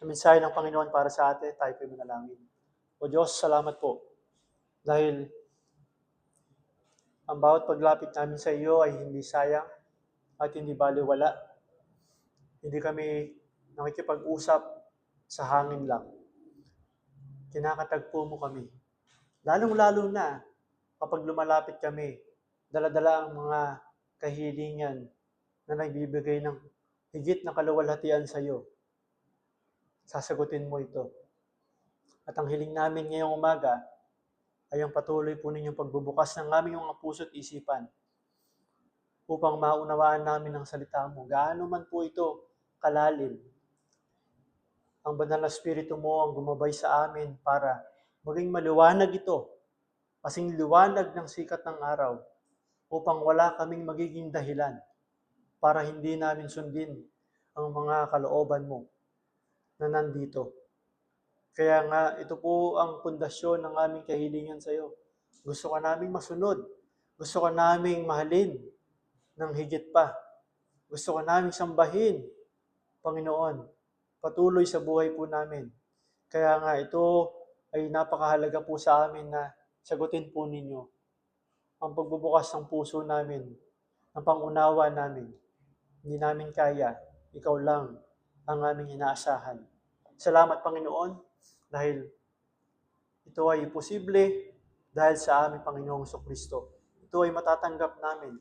Ang mensahe ng Panginoon para sa atin, tayo po'y manalangin. O Diyos, salamat po. Dahil ang bawat paglapit namin sa iyo ay hindi sayang at hindi baliwala. Hindi kami nakikipag-usap sa hangin lang. Kinakatagpo mo kami. Lalong-lalo na kapag lumalapit kami, dala-dala ang mga kahilingan na nagbibigay ng higit na kaluwalhatian sa iyo. Sasagutin mo ito. At ang hiling namin ngayong umaga ay ang patuloy po ninyong pagbubukas ng aming mga puso at isipan upang maunawaan namin ang salita mo. Gaano man po ito kalalim. Ang banal na Espiritu mo ang gumabay sa amin para maging maliwanag ito, kasing liwanag ng sikat ng araw, upang wala kaming magiging dahilan para hindi namin sundin ang mga kalooban mo na nandito. Kaya nga, ito po ang pundasyon ng aming kahilingan sa iyo. Gusto ka naming masunod. Gusto ka naming mahalin ng higit pa. Gusto ka naming sambahin, Panginoon, patuloy sa buhay po namin. Kaya nga, ito ay napakahalaga po sa amin na sagutin po ninyo ang pagbubukas ng puso namin, ang pangunawa namin. Hindi namin kaya, ikaw lang ang aming inaasahan. Salamat, Panginoon, dahil ito ay posible dahil sa aming Panginoong Kristo. Ito ay matatanggap namin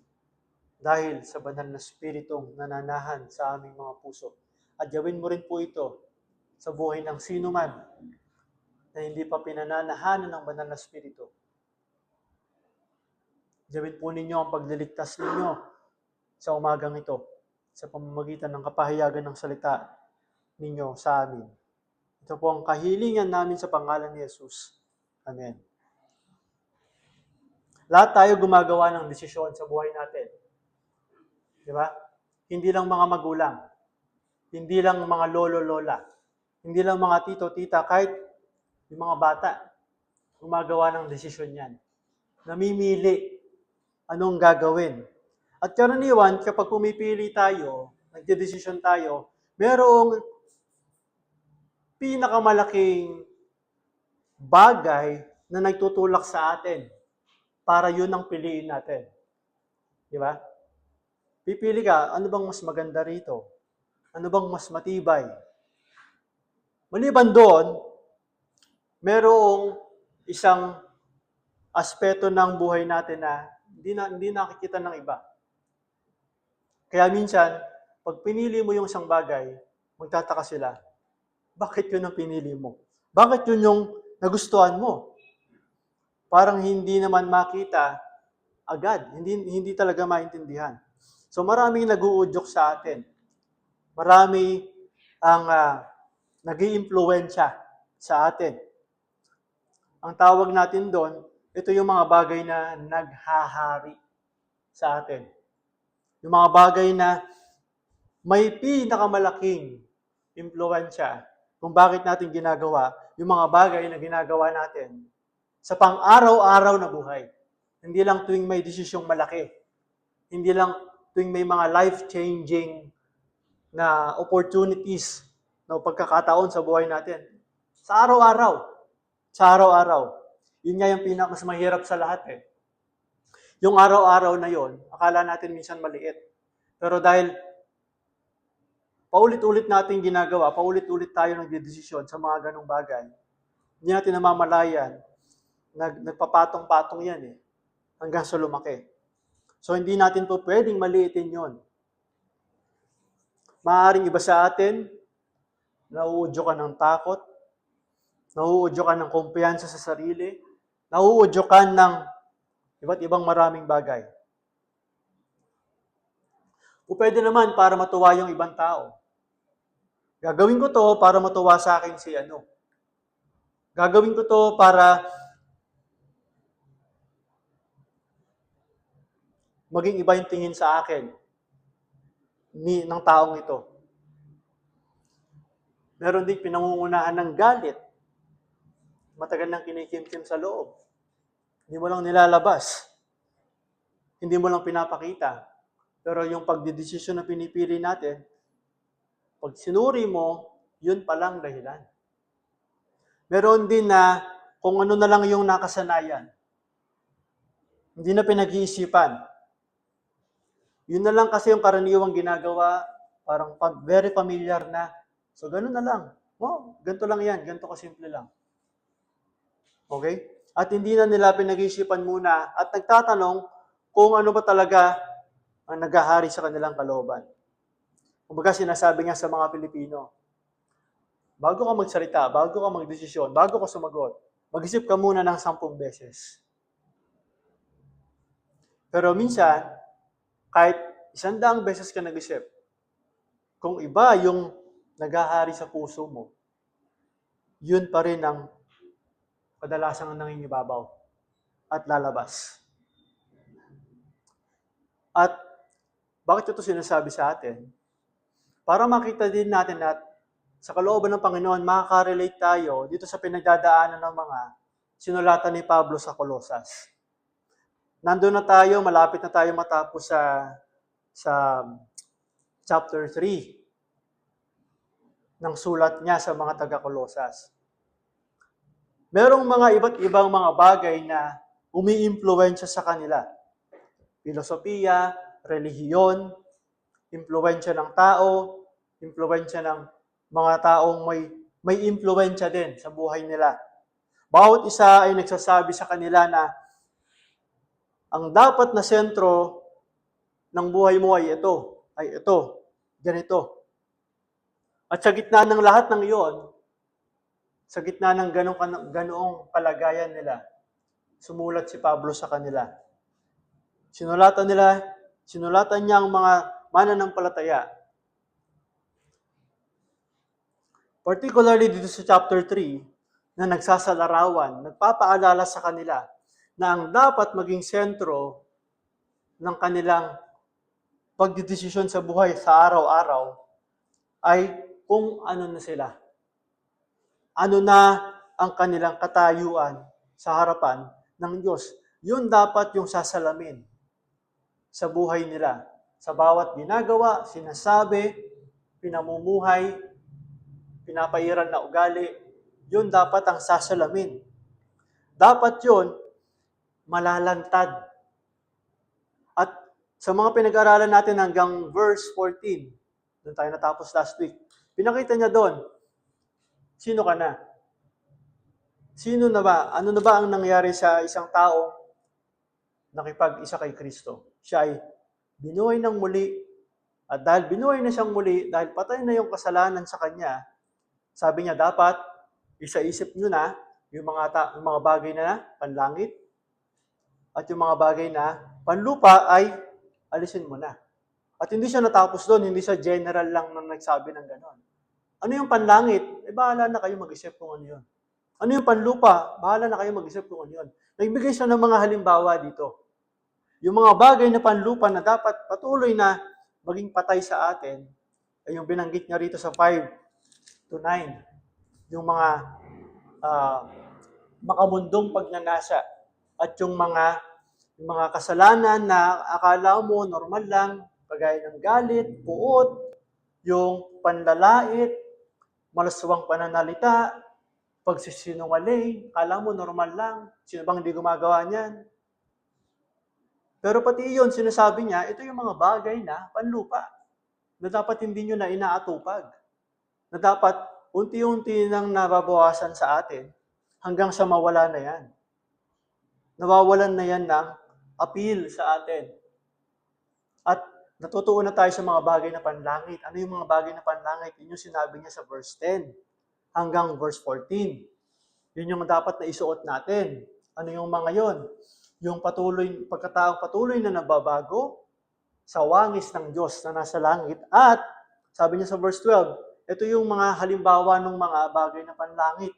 dahil sa banal na Espiritong nananahan sa aming mga puso. At gawin mo rin po ito sa buhay ng sino man na hindi pa pinananahanan ng banal na Espiritu. Gawin po ninyo ang pagliligtas ninyo sa umagang ito sa pamamagitan ng kapahayagan ng salita ninyo sa amin. Ito po ang kahilingan namin sa pangalan ni Jesus. Amen. Lahat tayo gumagawa ng desisyon sa buhay natin. Di ba? Hindi lang mga magulang. Hindi lang mga lolo-lola. Hindi lang mga tito-tita. Kahit yung mga bata, gumagawa ng desisyon yan. Namimili anong gagawin. At karaniwan, kapag pumipili tayo, nagdedesisyon tayo, merong pinakamalaking bagay na nagtutulak sa atin para yun ang piliin natin. Di ba? Pipili ka, ano bang mas maganda rito? Ano bang mas matibay? Maliban doon, merong isang aspeto ng buhay natin na hindi nakikita ng iba. Kaya minsan, pag pinili mo yung isang bagay, magtataka sila, bakit yun ang pinili mo? Bakit yun yung nagustuhan mo? Parang hindi naman makita agad. Hindi talaga maintindihan. So maraming nag-uudyok sa atin. Marami ang nag-iimpluwensya sa atin. Ang tawag natin doon, ito yung mga bagay na naghahari sa atin. Yung mga bagay na may pinakamalaking impluwensya kung bakit natin ginagawa yung mga bagay na ginagawa natin sa pang-araw-araw na buhay. Hindi lang tuwing may desisyong malaki. Hindi lang tuwing may mga life-changing na opportunities na pagkakataon sa buhay natin. Sa araw-araw. Sa araw-araw. Yun nga yung mas mahirap sa lahat eh. Yung araw-araw na yon, akala natin minsan maliit. Pero dahil paulit-ulit natin ginagawa, paulit-ulit tayo nagdedesisyon sa mga ganong bagay, hindi natin namamalayan, nagpapatong-patong yan eh, hanggang sa lumaki. So hindi natin po pwedeng maliitin yon. Maaaring iba sa atin, nauudyo ka ng takot, nauudyo ka ng kumpiyansa sa sarili, nauudyo ka ng iba't ibang maraming bagay. O pwede naman para matuwa yung ibang tao. Gagawin ko to para matuwa sa akin si ano. Gagawin ko to para maging iba yung tingin sa akin ng taong ito. Meron din pinangungunahan ng galit. Matagal nang kinikimkim sa loob. Hindi mo lang nilalabas. Hindi mo lang pinapakita. Pero yung pagdedesisyon na pinipili natin, pag sinuri mo, Yun palang dahilan. Meron din na kung ano na lang yung nakasanayan. Hindi na pinag-iisipan. Yun na lang kasi yung karaniwang ginagawa, parang very familiar na. So, ganun na lang. Ganito lang yan. Ganito kasimple lang. Okay? At hindi na nila pinag-iisipan muna at nagtatanong kung ano ba talaga ang naghahari sa kanilang kalooban. Kumbaga sinasabi nga sa mga Pilipino, bago ka magsalita, bago ka magdesisyon, bago ka sumagot, mag-isip ka muna ng 10 beses. Pero minsan, kahit 100 beses ka nag-isip, kung iba yung naghahari sa puso mo, yun pa rin ang kadalasang nangingibabaw at lalabas. At bakit ito sinasabi sa atin? Para makita din natin at sa kalooban ng Panginoon, makaka-relate tayo dito sa pinagdadaanan ng mga sinulatan ni Pablo sa Colosas. Nandun na tayo, malapit na tayo matapos sa chapter 3 ng sulat niya sa mga taga-Colosas. Merong mga iba't ibang mga bagay na umi-impluwensya sa kanila. Filosofiya, relihiyon, impluwensya ng tao, impluwensya ng mga taong may impluwensya din sa buhay nila. Bawat isa ay nagsasabi sa kanila na ang dapat na sentro ng buhay mo ay ito, ganito. At sa gitna ng lahat ng iyon, sa gitna ng ganoong kalagayan nila, sumulat si Pablo sa kanila. Sinulatan niya ang mga mananampalataya. Particularly dito sa chapter 3, na nagsasalarawan, nagpapaalala sa kanila na ang dapat maging sentro ng kanilang pagdidesisyon sa buhay sa araw-araw ay kung ano na sila. Ano na ang kanilang katayuan sa harapan ng Diyos. Yun dapat yung sasalamin sa buhay nila. Sa bawat ginagawa, sinasabi, pinamumuhay, pinapairal na ugali, yun dapat ang sasalamin. Dapat yun malalantad. At sa mga pinag-aralan natin hanggang verse 14, doon tayo natapos last week, pinakita niya doon, sino ka na? Sino na ba? Ano na ba ang nangyari sa isang tao nakipag-isa kay Kristo? Siya ay binuhay ng muli, at dahil binuhay na siyang muli, dahil patay na yung kasalanan sa kanya, sabi niya dapat isa-isip nyo na yung mga bagay na panlangit at yung mga bagay na panlupa ay alisin mo na. At hindi siya natapos doon, hindi siya general lang nang nagsabi ng gano'n. Ano yung panlangit? Bahala na kayo mag-isip kung ano yun. Ano yung panlupa? Bahala na kayo mag-isip kung ano yun. Nagbigay siya ng mga halimbawa dito. Yung mga bagay na panlupa na dapat patuloy na maging patay sa atin, ay yung binanggit niya rito sa 5 to 9. Yung mga makamundong pagnanasa at yung mga kasalanan na akala mo normal lang, kagaya ng galit, puot, yung panlalait, malaswang pananalita, pagsisinungaling, akala mo normal lang, sino bang hindi gumagawa niyan? Pero pati yun, sinasabi niya, ito yung mga bagay na panlupa, na dapat hindi nyo na inaatupag, na dapat unti-unti nang nababawasan sa atin, hanggang sa mawala na yan. Nawawalan na yan ng appeal sa atin. At natutuon na tayo sa mga bagay na panlangit. Ano yung mga bagay na panlangit? Yun yung sinabi niya sa verse 10 hanggang verse 14. Yun yung dapat na isuot natin. Ano yung mga yon? Yung pagkataong patuloy na nababago sa wangis ng Diyos na nasa langit. At sabi niya sa verse 12, ito yung mga halimbawa ng mga bagay na panlangit.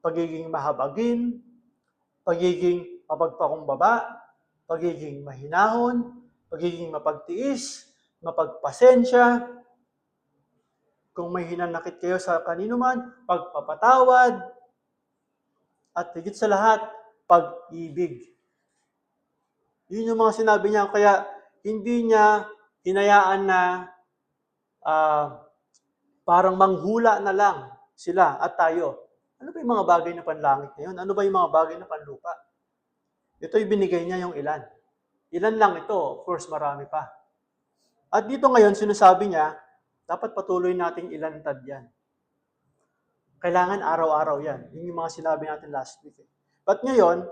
Pagiging mahabagin, pagiging mapagpakumbaba, pagiging mahinahon, pagiging mapagtiis, mapagpasensya, kung may hinanakit kayo sa kanino man, pagpapatawad, at higit sa lahat, pag-ibig. Yun yung mga sinabi niya, kaya hindi niya hinayaan na Parang manghula na lang sila at tayo. Ano ba yung mga bagay na panlangit na yun? Ano ba yung mga bagay na panlupa? Ito ibinigay niya yung ilan. Ilan lang ito, of course marami pa. At dito ngayon, sinasabi niya, dapat patuloy nating ilantad yan. Kailangan araw-araw yan. Yun yung mga sinabi natin last week. But ngayon,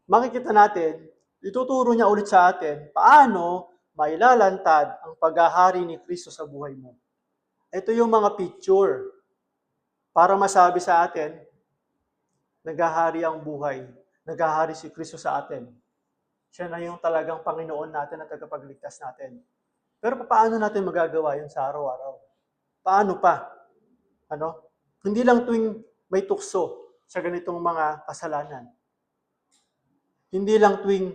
makikita natin, ituturo niya ulit sa atin, paano mailalantad ang paghahari ni Kristo sa buhay mo. Ito yung mga picture para masabi sa atin, naghahari ang buhay. Naghahari si Kristo sa atin. Siya na yung talagang Panginoon natin at tagapagligtas natin. Pero paano natin magagawa yun sa araw-araw? Paano pa? Hindi lang tuwing may tukso sa ganitong mga kasalanan. Hindi lang tuwing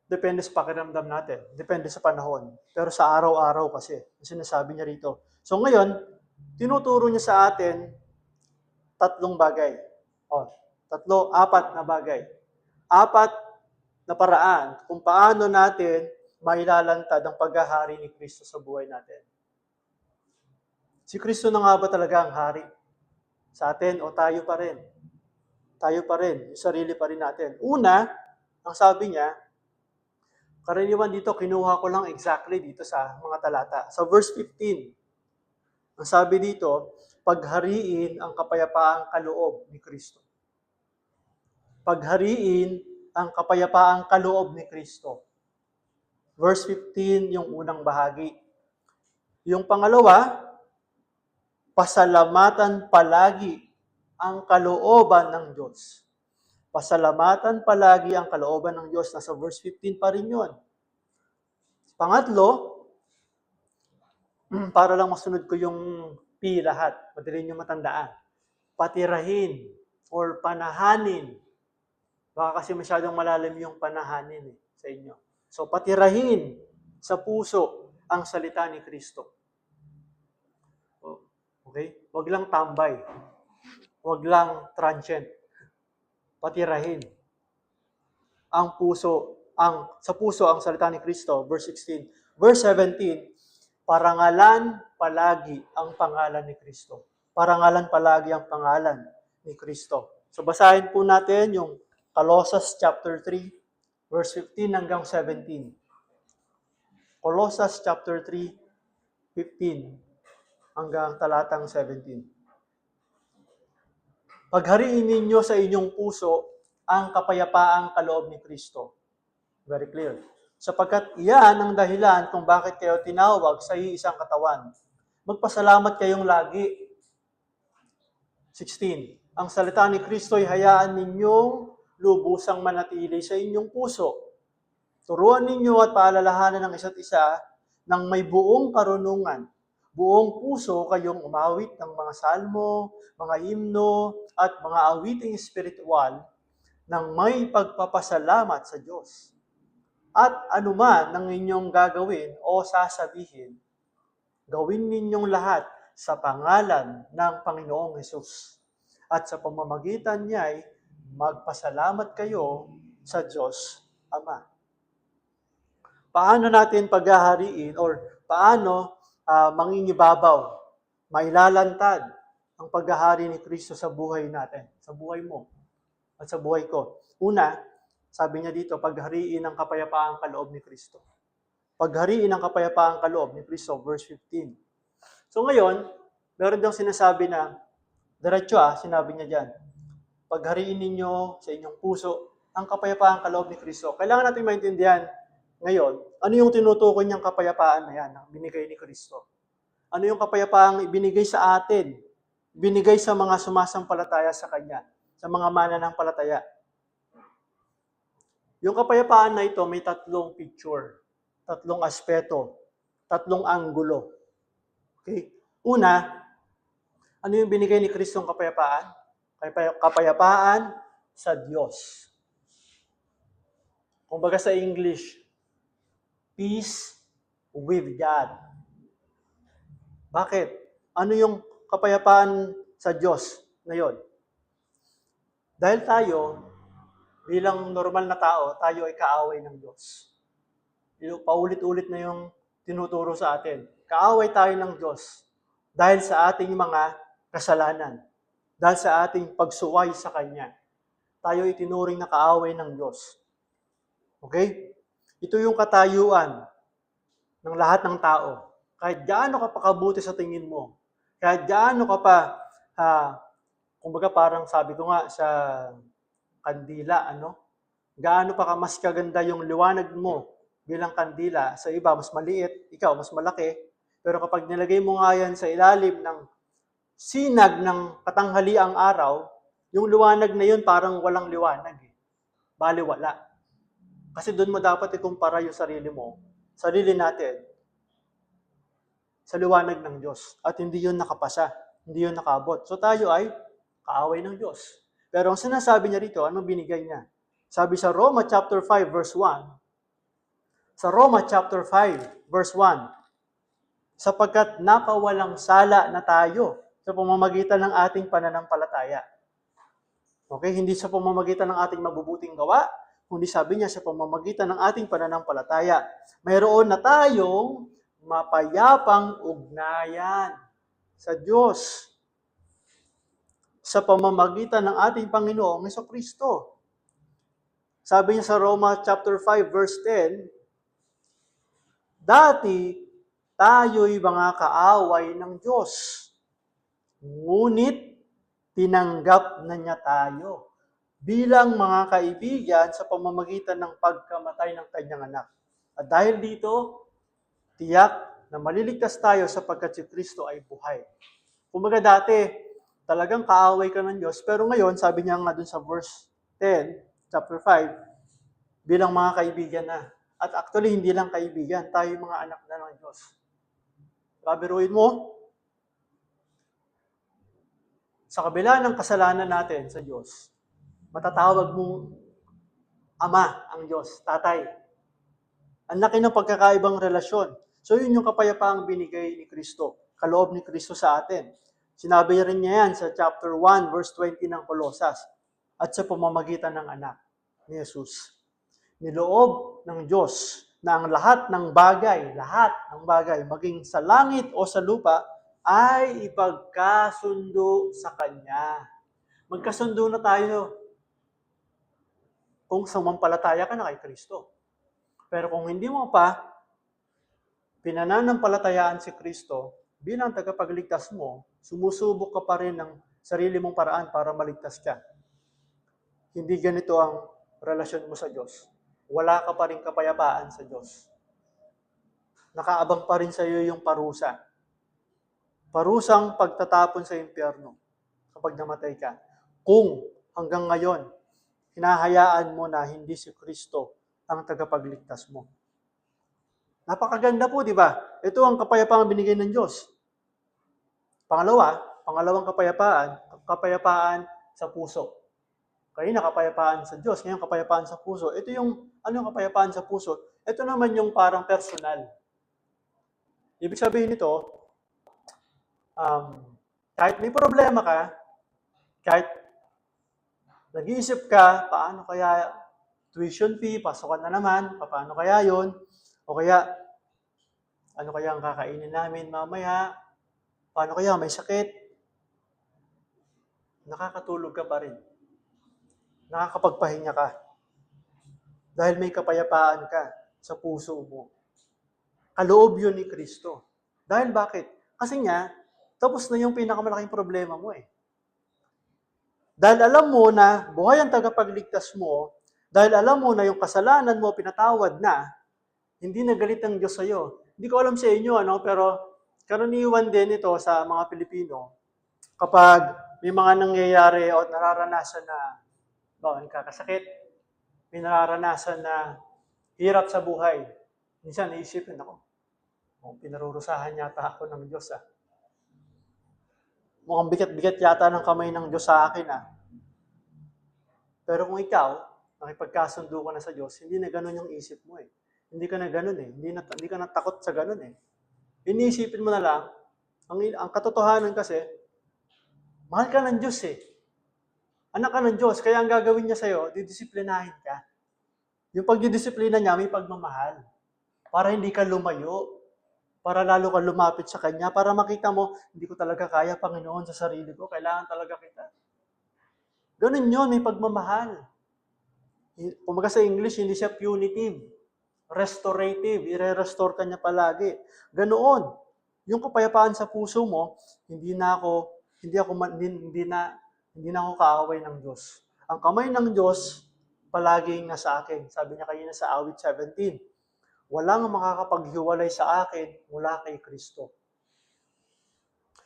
depende sa pakiramdam natin, depende sa panahon. Pero sa araw-araw kasi, sinasabi niya rito. So ngayon, tinuturo niya sa atin tatlong bagay. Apat na bagay. Apat na paraan kung paano natin mailalantad ang paghahari ni Kristo sa buhay natin. Si Kristo na nga ba talaga ang hari sa atin o tayo pa rin? Tayo pa rin, yung sarili pa rin natin. Una, ang sabi niya, karaniwan dito, kinuha ko lang exactly dito sa mga talata. Sa verse 15, ang sabi dito, paghariin ang kapayapaang kaloob ni Kristo. Paghariin ang kapayapaang kaloob ni Kristo. Verse 15, yung unang bahagi. Yung pangalawa, pasalamatan palagi ang kalooban ng Diyos. Pasalamatan palagi ang kalooban ng Diyos. Nasa verse 15 pa rin yun. Pangatlo, para lang masunod ko yung P lahat, madali nyo matandaan. Patirahin or panahanin. Baka kasi masyadong malalim yung panahanin sa inyo. So patirahin sa puso ang salita ni Kristo. Okay? Huwag lang tambay. Huwag lang transient. Patirahin. Ang puso, sa puso ang salita ni Kristo, verse 16. Verse 17, parangalan palagi ang pangalan ni Kristo. Parangalan palagi ang pangalan ni Kristo. So basahin po natin yung Colossus chapter 3, verse 15 hanggang 17. Colossus chapter 3, 15 hanggang talatang 17. Paghariin ninyo sa inyong puso ang kapayapaang kaloob ni Kristo. Very clear. Sapagkat iyan ang dahilan kung bakit kayo tinawag sa iisang katawan. Magpasalamat kayong lagi. 16. Ang salita ni Kristo ay hayaan ninyong lubusang manatili sa inyong puso. Turuan ninyo at paalalahanan ng isa't isa ng may buong karunungan. Buong puso kayong umawit ng mga salmo, mga himno, at mga awiting espiritual ng may pagpapasalamat sa Diyos. At anuman ng inyong gagawin o sasabihin, gawin ninyong lahat sa pangalan ng Panginoong Hesus. At sa pamamagitan niya ay magpasalamat kayo sa Diyos Ama. Paano natin paghahariin or paano mangingibabaw, mailalantad ang paghahari ni Kristo sa buhay natin, sa buhay mo at sa buhay ko. Una, sabi niya dito, paghariin ang kapayapaang kaloob ni Kristo. Paghariin ang kapayapaang kaloob ni Kristo, verse 15. So ngayon, meron diyang sinasabi na, diretso sinabi niya dyan, paghariin ninyo sa inyong puso ang kapayapaang kaloob ni Kristo. Kailangan natin maintindihan ngayon, ano yung tinutukoy niyang kapayapaan na yan, na binigay ni Kristo? Ano yung kapayapaang ibinigay sa atin? Binigay sa mga sumasampalataya sa Kanya, sa mga mananampalataya. Yung kapayapaan na ito may tatlong picture, tatlong aspeto, tatlong anggulo. Okay? Una, ano yung binigay ni Kristo ng kapayapaan? Kapayapaan sa Diyos. Kumbaga sa English, peace with God. Bakit? Ano yung kapayapaan sa Diyos na yun? Dahil tayo, bilang normal na tao, tayo ay kaaway ng Diyos. Paulit-ulit na yung tinuturo sa atin. kaaway tayo ng Diyos dahil sa ating mga kasalanan, dahil sa ating pagsuway sa Kanya. Tayo itinuring na kaaway ng Diyos. Okay? Ito yung katayuan ng lahat ng tao. Kahit gaano ka pa kabuti sa tingin mo, kahit gaano ka pa, kumbaga parang sabi ko nga sa kandila, gaano pa mas kaganda yung liwanag mo bilang kandila, sa iba mas maliit, ikaw mas malaki, pero kapag nilagay mo nga yan sa ilalim ng sinag ng katanghaliang araw, yung liwanag na yun parang walang liwanag. Bali wala. Kasi doon mo dapat ikumpara yung sarili natin, sa liwanag ng Diyos. At hindi yun nakapasa, hindi yun nakabot. So tayo ay kaaway ng Diyos. Pero ang sinasabi niya rito, anong binigay niya? Sabi sa Roma chapter 5 verse 1, sa Roma chapter 5 verse 1, sapagkat napawalang sala na tayo sa pamamagitan ng ating pananampalataya. Okay, hindi sa pamamagitan ng ating mabubuting gawa, kundi sabi niya sa pamamagitan ng ating pananampalataya. Mayroon na tayong mapayapang ugnayan sa Diyos sa pamamagitan ng ating Panginoong Jesucristo. Sabi niya sa Roma chapter 5 verse 10, dati tayo'y mga kaaway ng Diyos, ngunit tinanggap na niya tayo bilang mga kaibigan sa pamamagitan ng pagkamatay ng kanyang anak. At dahil dito, tiyak na maliligtas tayo sapagkat si Kristo ay buhay. Kumbaga dati, talagang kaaway ka ng Diyos, pero ngayon, sabi niya nga dun sa verse 10, chapter 5, bilang mga kaibigan na. At actually, hindi lang kaibigan, tayo mga anak na ng Diyos. Kabiruin mo, sa kabila ng kasalanan natin sa Diyos, matatawag mong Ama ang Diyos, Tatay. Ang laki ng pagkakaibang relasyon. So yun yung kapayapaang binigay ni Kristo, kaloob ni Kristo sa atin. Sinabi rin niya yan sa chapter 1, verse 20 ng Colosas, at sa pamamagitan ng anak ni Jesus. Niloob ng Diyos na ang lahat ng bagay, maging sa langit o sa lupa, ay ipagkasundo sa Kanya. Magkasundo na tayo kung sumampalataya ka na kay Kristo. Pero kung hindi mo pa pinananampalatayaan si Kristo bilang tagapagligtas mo, sumusubok ka pa rin ng sarili mong paraan para maligtas ka. Hindi ganito ang relasyon mo sa Diyos. Wala ka pa rin kapayapaan sa Diyos. Nakaabang pa rin sa iyo yung parusa. Parusang pagtatapon sa impyerno kapag namatay ka. Kung hanggang ngayon, hinahayaan mo na hindi si Kristo ang tagapagligtas mo. Napakaganda po, di ba? Ito ang kapayapaan binigay ng Diyos. Pangalawang kapayapaan sa puso. Kanina kapayapaan sa Diyos, ngayon kapayapaan sa puso. Ito yung, ano yung kapayapaan sa puso? Ito naman yung parang personal. Ibig sabihin nito, kahit may problema ka, kahit nag-iisip ka, paano kaya tuition fee, pasokan na naman, paano kaya yon? O kaya, ano kaya ang kakainin namin mamaya? Paano kaya may sakit? Nakakatulog ka pa rin. Nakakapagpahinga ka. Dahil may kapayapaan ka sa puso mo. Kaloob yun ni Kristo. Dahil bakit? Kasi nga, tapos na yung pinakamalaking problema mo eh. Dahil alam mo na buhay ang tagapagligtas mo, dahil alam mo na yung kasalanan mo pinatawad na, hindi na galit ang Diyos sa'yo. Hindi ko alam sa inyo, pero karaniwan din ito sa mga Pilipino. Kapag may mga nangyayari o nararanasan na nagkakasakit, may nararanasan na hirap sa buhay, minsan naisipin ako, pinarurusahan yata ako ng Diyos. Mukhang bigat-bigat yata ng kamay ng Diyos sa akin. Pero kung ikaw, nakipagkasundo ka na sa Diyos, hindi na ganun yung isip mo eh. Hindi ka na ganun eh. Hindi ka na takot sa ganun eh. Iniisipin mo na lang, ang katotohanan kasi, mahal ka ng Diyos eh. Anak ka ng Diyos, kaya ang gagawin niya sa'yo, didisiplinahin ka. Yung pagdidisiplina niya, may pagmamahal. Para hindi ka lumayo. para lalo ka lumapit sa Kanya, para makita mo, hindi ko talaga kaya, Panginoon, sa sarili ko. Kailangan talaga kita. Ganun yun, may pagmamahal. Kumaga sa English, hindi siya punitive. Restorative. Ire-restore ka niya palagi. Ganoon. Yung kapayapaan sa puso mo, hindi na ako kaaway ng Diyos. Ang kamay ng Diyos, palaging nasa akin. Sabi niya kanina sa awit 17, walang makakapaghiwalay sa akin mula kay Kristo.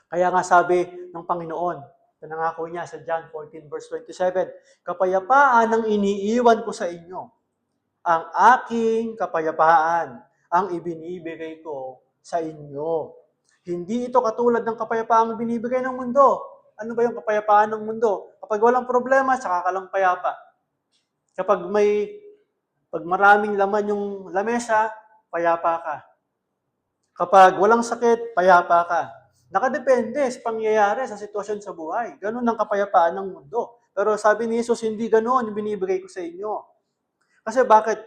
Kaya nga sabi ng Panginoon, pinangako niya sa John 14 verse 27, kapayapaan ang iniiwan ko sa inyo. Ang aking kapayapaan ang ibinibigay ko sa inyo. Hindi ito katulad ng kapayapaang binibigay ng mundo. Ano ba yung kapayapaan ng mundo? Kapag walang problema, saka ka lang payapa. Pag maraming laman yung lamesa, payapa ka. Kapag walang sakit, payapa ka. Nakadepende sa pangyayari, sa sitwasyon sa buhay. Ganun ang kapayapaan ng mundo. Pero sabi ni Jesus, hindi ganun yung binibigay ko sa inyo. Kasi bakit?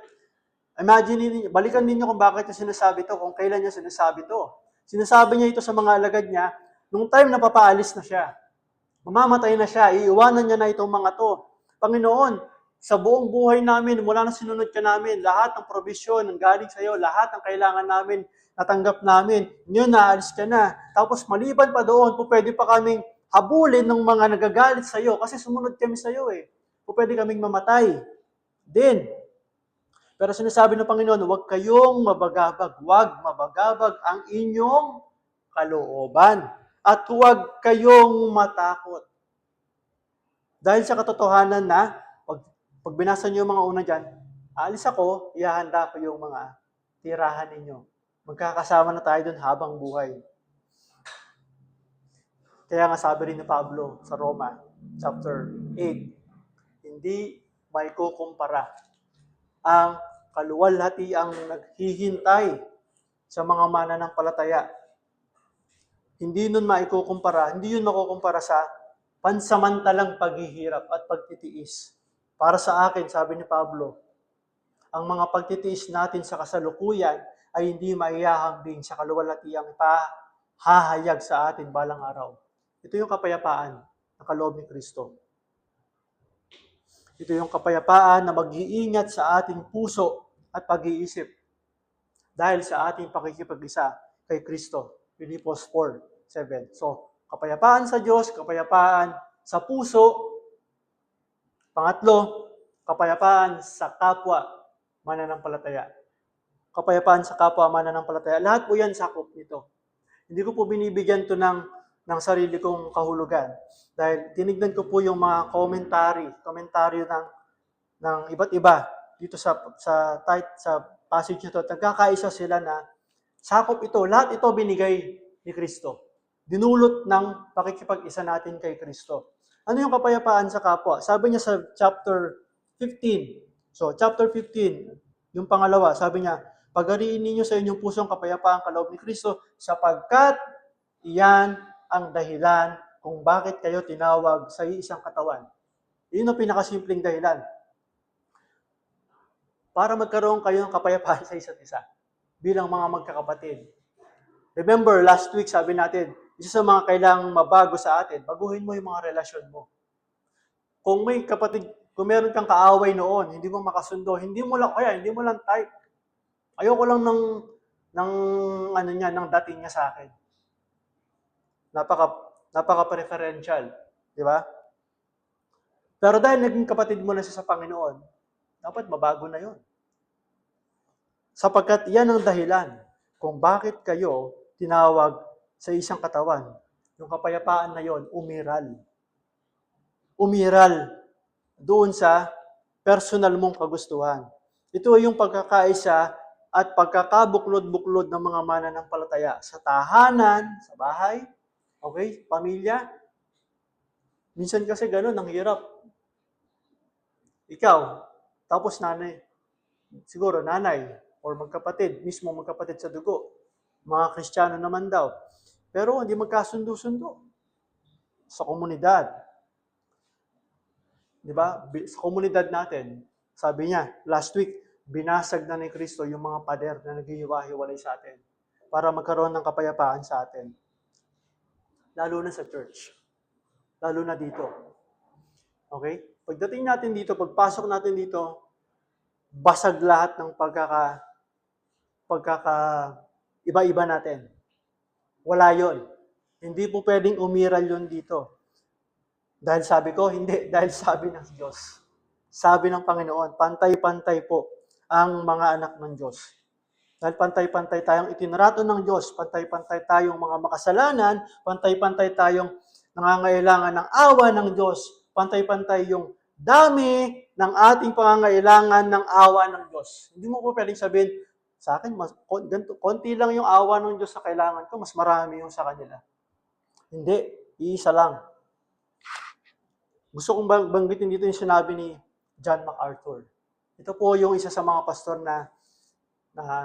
Balikan ninyo kung bakit niya sinasabi to, kung kailan niya sinasabi to. Sinasabi niya ito sa mga alagad niya, nung time na papaalis na siya. Mamamatay na siya, iiwanan niya na itong mga to. Panginoon, sa buong buhay namin, mula na sinunod ka namin, lahat ng provision ng galing sa iyo, lahat ng kailangan namin, natanggap namin, ngayon naalis ka na. Tapos maliban pa doon, pwede pa kaming habulin ng mga nagagalit sa iyo kasi sumunod kami sa iyo eh. Pwede kaming mamatay. Then, pero sinasabi ng Panginoon, huwag kayong mabagabag. Huwag mabagabag ang inyong kalooban. At huwag kayong matakot. Dahil sa katotohanan na, pag binasa niyo yung mga una dyan, aalis ako, ihahanda ko yung mga tirahan ninyo. Magkakasama na tayo dun habang buhay. Kaya nga sabi rin ni Pablo sa Roma, chapter 8, hindi may kukumpara ang kaluwalhatiang naghihintay sa mga mananampalataya. Hindi yun makukumpara sa pansamantalang paghihirap at pagtitiis. Para sa akin, sabi ni Pablo, ang mga pagtitiis natin sa kasalukuyan ay hindi maihahambing sa kaluwalhatiang hahayag sa atin balang araw. Ito yung kapayapaan na kaloob ni Kristo. Ito yung kapayapaan na mag-iingat sa ating puso at pag-iisip dahil sa ating pakikipag-isa kay Kristo. Filipos 4:7. So, kapayapaan sa Diyos, kapayapaan sa puso. Pangatlo, kapayapaan sa kapwa mananampalataya. Kapayapaan sa kapwa mananampalataya. Lahat po yan sakop nito. Hindi ko po binibigyan to ng sarili kong kahulugan. Dahil tinignan ko po yung mga komentaryo ng iba't iba dito sa passage nito. Nagkakaisa sila na sakop ito. Lahat ito binigay ni Kristo. Dinulot ng pakikipag-isa natin kay Kristo. Ano yung kapayapaan sa kapwa? Sabi niya sa chapter 15. So, chapter 15, yung pangalawa, sabi niya, pagariin ninyo sa inyong pusong kapayapaan kaloob ni Kristo sapagkat iyan ang dahilan kung bakit kayo tinawag sa isang katawan. Yun ang pinakasimpleng dahilan. Para magkaroon kayo ng kapayapaan sa isa't isa bilang mga magkakapatid. Remember, last week sabi natin, isa sa mga kailangang mabago sa atin, baguhin mo yung mga relasyon mo. Kung meron kang kaaway noon, hindi mo makasundo, hindi mo lang type. Ayoko lang ng dating niya sa akin. Napaka-preferential, di ba? Pero dahil naging kapatid mo na siya sa Panginoon, dapat mabago na yon. Sapagkat yan ang dahilan kung bakit kayo tinawag sa isang katawan. Yung kapayapaan na yon, umiral. Umiral doon sa personal mong kagustuhan. Ito ay yung pagkakaisa at pagkakabuklod-buklod ng mga mananampalataya sa tahanan, sa bahay, okay, pamilya. Minsan kasi gano'n, ang hirap. Ikaw, tapos nanay, siguro nanay, or mismo magkapatid sa dugo. Mga Kristiyano naman daw. Pero hindi magkasundo-sundo sa komunidad. Di ba? Sa komunidad natin, sabi niya, last week, binasag na ni Kristo yung mga pader na naghihiwa-hiwalay sa atin. para magkaroon ng kapayapaan sa atin. Lalo na sa church. Lalo na dito. Okay? Pagdating natin dito, pagpasok natin dito, basag lahat ng iba-iba natin. Wala yon. Hindi po pwedeng umiral yon dito. Dahil sabi ko, hindi. Dahil sabi ng Diyos. Sabi ng Panginoon, pantay-pantay po ang mga anak ng Diyos. Dahil pantay-pantay tayong itinrato ng Diyos, pantay-pantay tayong mga makasalanan, pantay-pantay tayong nangangailangan ng awa ng Diyos, pantay-pantay yung dami ng ating pangangailangan ng awa ng Diyos. Hindi mo po pwedeng sabihin, sa akin, konti lang yung awa ng Diyos sa kailangan ko, mas marami yung sa kanila. Hindi, iisa lang. Gusto kong banggitin dito yung sinabi ni John MacArthur. Ito po yung isa sa mga pastor na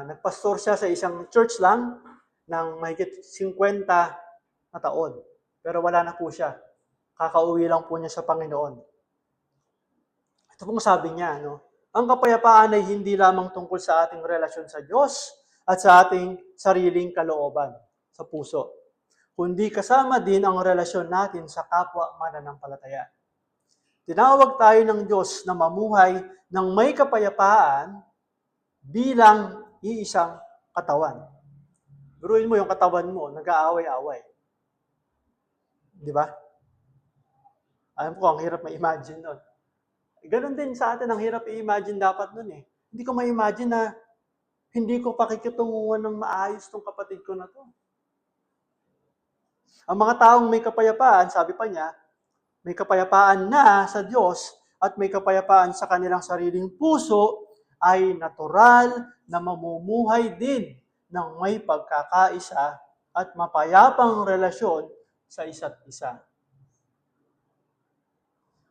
nagpastor siya sa isang church lang ng mahigit 50 na taon. Pero wala na po siya. Kakauwi lang po niya sa Panginoon. Ito pong sabi niya, ang kapayapaan ay hindi lamang tungkol sa ating relasyon sa Diyos at sa ating sariling kalooban sa puso, kundi kasama din ang relasyon natin sa kapwa mananampalataya. Tinawag tayo ng Diyos na mamuhay ng may kapayapaan bilang iisang katawan. Biruin mo yung katawan mo, nag-aaway-away. Di ba? Alam ko, ang hirap ma-imagine nun. Ganon din sa atin, ang hirap i-imagine dapat nun eh. Hindi ko ma-imagine na hindi ko pakikitunguhan ng maayos tong kapatid ko na to. Ang mga taong may kapayapaan, sabi pa niya, may kapayapaan na sa Diyos at may kapayapaan sa kanilang sariling puso ay natural na mamumuhay din ng may pagkakaisa at mapayapang relasyon sa isa't isa.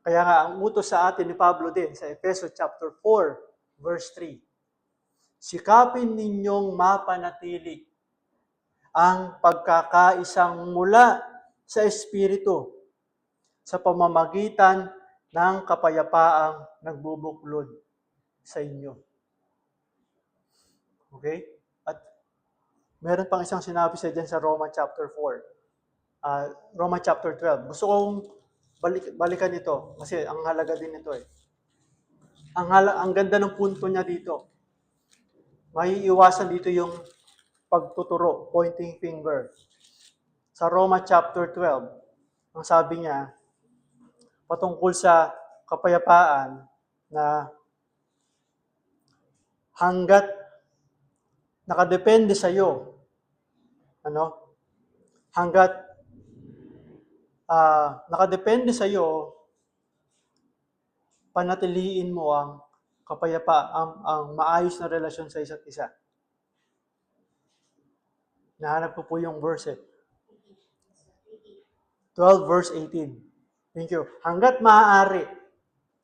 Kaya nga, ang utos sa atin ni Pablo din sa Efeso chapter 4, verse 3, sikapin ninyong mapanatili ang pagkakaisang mula sa Espiritu sa pamamagitan ng kapayapaang nagbubuklod sa inyo. Okay? At meron pang isang sinabi sa dyan sa Roma chapter 4. Roma chapter 12. Gusto kong balikan ito kasi ang halaga din ito eh. Ang ganda ng punto niya dito. Maiiwasan dito yung pagtuturo, pointing finger. Sa Roma chapter 12, ang sabi niya, patungkol sa kapayapaan na hanggat nakadepende sa iyo, hanggat nakadepende sa iyo, panatiliin mo ang kapayapaan, ang maayos na relasyon sa isa't isa. Nahanap ko po yung verse 12 verse 18. Thank you. Hanggat maaari,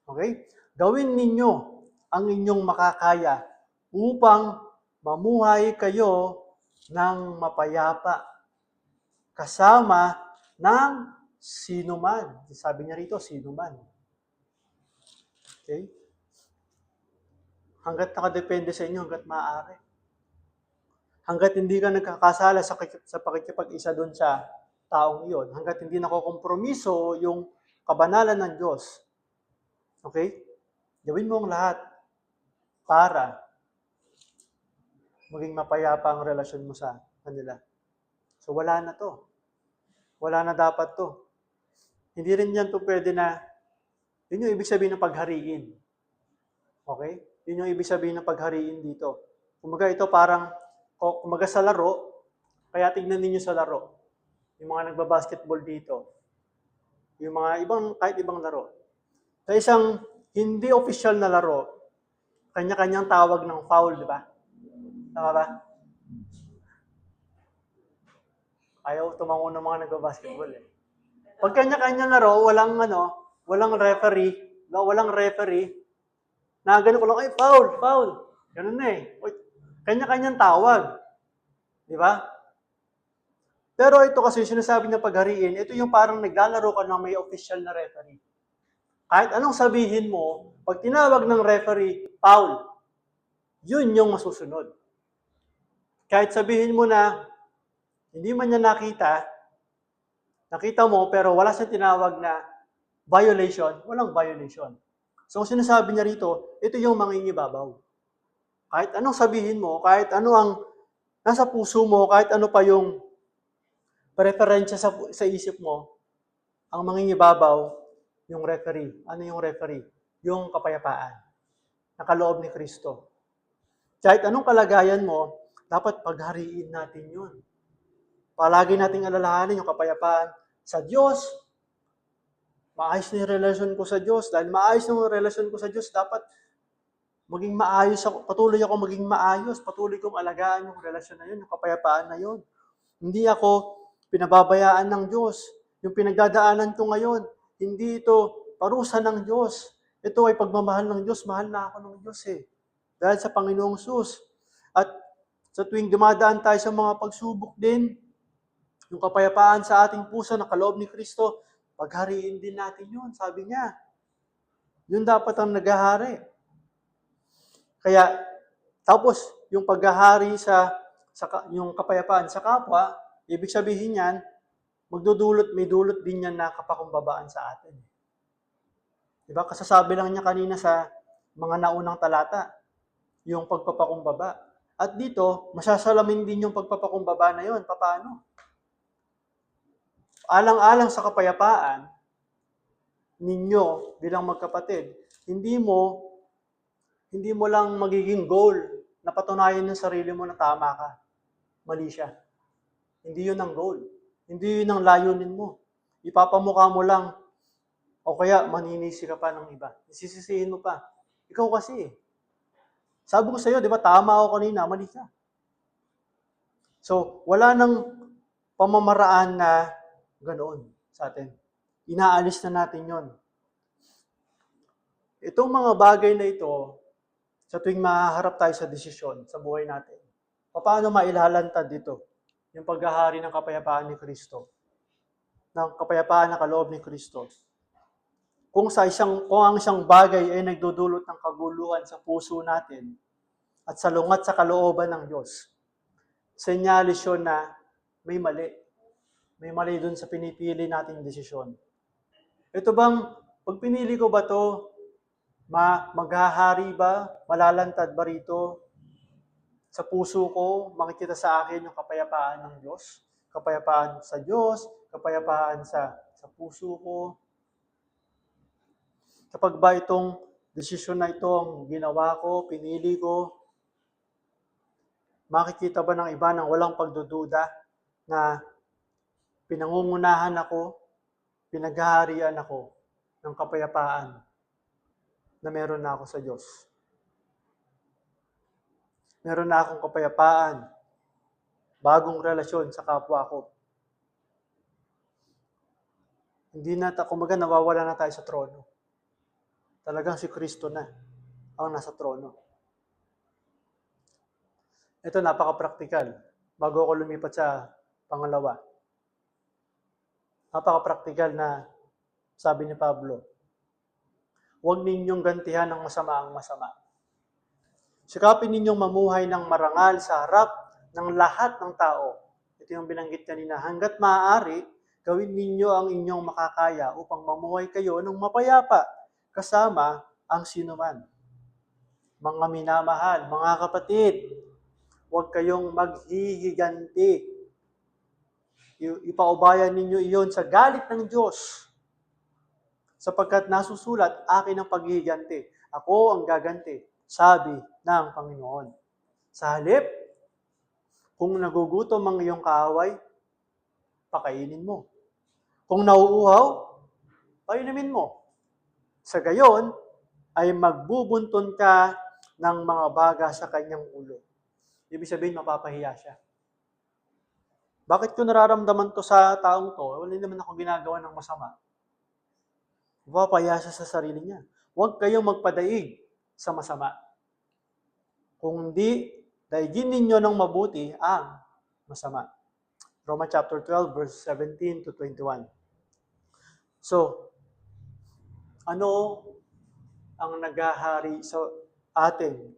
okay? Gawin ninyo ang inyong makakaya upang mamuhay kayo ng mapayapa kasama ng sinuman. Sabi niya rito, sinuman. Okay? Hanggat nakadepende sa inyo, hanggat maaari. Hanggat hindi ka nagkakasala sa pakikipag-isa doon sa taong iyon, hanggat hindi nakokompromiso yung kabanalan ng Diyos, okay? Gawin mo ang lahat para maging mapayapa ang relasyon mo sa kanila. So wala na to. Wala na dapat to. Hindi rin yan to pwede na, yun yung ibig sabihin ng paghariin. Okay? Yun yung ibig sabihin ng paghariin dito. Kumaga ito parang, kumaga sa laro, kaya tignan ninyo sa laro. Yung mga nagbabasketball dito. Yung mga kahit ibang laro. Sa isang hindi official na laro, kanya-kanyang tawag ng foul, di ba? Tama ba? Ayaw tumango ng mga nagbabasketball eh. Pag kanya-kanyang laro, walang referee, na ganun ko lang, ay, foul. Ganun na eh. Kanya-kanyang tawag. Di ba? Pero ito kasi sinasabi ng paghariin, ito yung parang naglalaro ka ng may official na referee. Kahit anong sabihin mo, pag tinawag ng referee, foul, yun yung masusunod. Kahit sabihin mo na hindi man niya nakita mo pero wala siyang tinawag na violation, walang violation. So sinasabi niya rito, ito yung mangingibabaw. Kahit anong sabihin mo, kahit ano ang nasa puso mo, kahit ano pa yung preferensya sa isip mo, ang mangingibabaw, yung referee. Ano yung referee? Yung kapayapaan. Nakaloob ni Kristo. Kahit anong kalagayan mo, dapat paghariin natin yun. Palagi nating alalahanin yung kapayapaan sa Diyos. Maayos na yung relasyon ko sa Diyos. Dahil maayos na yung relasyon ko sa Diyos, dapat maging maayos ako, patuloy ako maging maayos, patuloy kong alagaan yung relasyon na yun, yung kapayapaan na yun. Hindi ako pinababayaan ng Diyos. Yung pinagdadaanan ko ngayon, hindi ito parusa ng Diyos. Ito ay pagmamahal ng Diyos. Mahal na ako ng Diyos eh. Dahil sa Panginoong Sus. At sa tuwing dumadaan tayo sa mga pagsubok din, yung kapayapaan sa ating puso na kaloob ni Kristo, paghariin din natin yun. Sabi niya, yun dapat ang naghahari. Kaya, tapos, yung paghahari yung kapayapaan sa kapwa, ibig sabihin yan, may dulot din yan na kapakumbabaan sa atin. Diba? Kasasabi lang niya kanina sa mga naunang talata, yung pagpapakumbaba. At dito, masasalamin din yung pagpapakumbaba na yun. Paano? Alang-alang sa kapayapaan ninyo bilang magkapatid, hindi mo lang magiging goal na patunayan ng sarili mo na tama ka. Mali siya. Hindi yun ang goal. Hindi yun ang layunin mo. Ipapamukha mo lang o kaya maninisi ka pa ng iba. Isisisihin mo pa. Ikaw kasi. Sabi ko sa iyo, di ba, tama ako kanina, mali ka. So, wala nang pamamaraan na ganoon sa atin. Inaalis na natin yon. Itong mga bagay na ito, sa tuwing mahaharap tayo sa desisyon sa buhay natin, paano mailalantad dito yung paghahari ng kapayapaan ni Kristo? Ng kapayapaan na kaloob ni Kristo. Kung ang isang bagay ay nagdudulot ng kaguluhan sa puso natin at salungat sa kalooban ng Diyos, senyalis yun na may mali. May mali dun sa pinipili nating desisyon. Ito bang, pag pinili ko ba to, maghahari ba? Malalantad ba rito? Sa puso ko, makikita sa akin yung kapayapaan ng Diyos. Kapayapaan sa Diyos, kapayapaan sa puso ko. Kapag ba itong desisyon na ito ang ginawa ko, pinili ko, makikita ba ng iba nang walang pagdududa na pinangungunahan ako, pinaghaharian ako ng kapayapaan na meron na ako sa Diyos. Meron na akong kapayapaan, bagong relasyon sa kapwa ko. Hindi na, kumbaga nawawala na tayo sa trono. Talagang si Kristo na ang nasa trono. Ito napaka-practical. Bago ako lumipat sa pangalawa. Napaka-practical na sabi ni Pablo, huwag ninyong gantihan ng masama ang masama. Sikapin ninyong mamuhay ng marangal sa harap ng lahat ng tao. Ito yung binanggit kanina. Hanggat maaari, gawin ninyo ang inyong makakaya upang mamuhay kayo ng mapayapa kasama ang sinuman. Mga minamahal, mga kapatid, huwag kayong maghihiganti. Ipaubayan ninyo iyon sa galit ng Diyos. Sapagkat nasusulat, akin ang paghihiganti. Ako ang gaganti, sabi ng Panginoon. Sa halip, kung nagugutom ang iyong kaaway, pakainin mo. Kung nauuhaw, painumin mo. Sa gayon, ay magbubunton ka ng mga baga sa kanyang ulo. Ibig sabihin, mapapahiya siya. Bakit ko nararamdaman to sa taong to? Wala naman ako ginagawa ng masama. Mapapahiya siya sa sarili niya. Huwag kayong magpadaig sa masama. Kung hindi, daigin ninyo ng mabuti ang masama. Romans chapter 12, verse 17 to 21. So, ano ang naghahari sa ating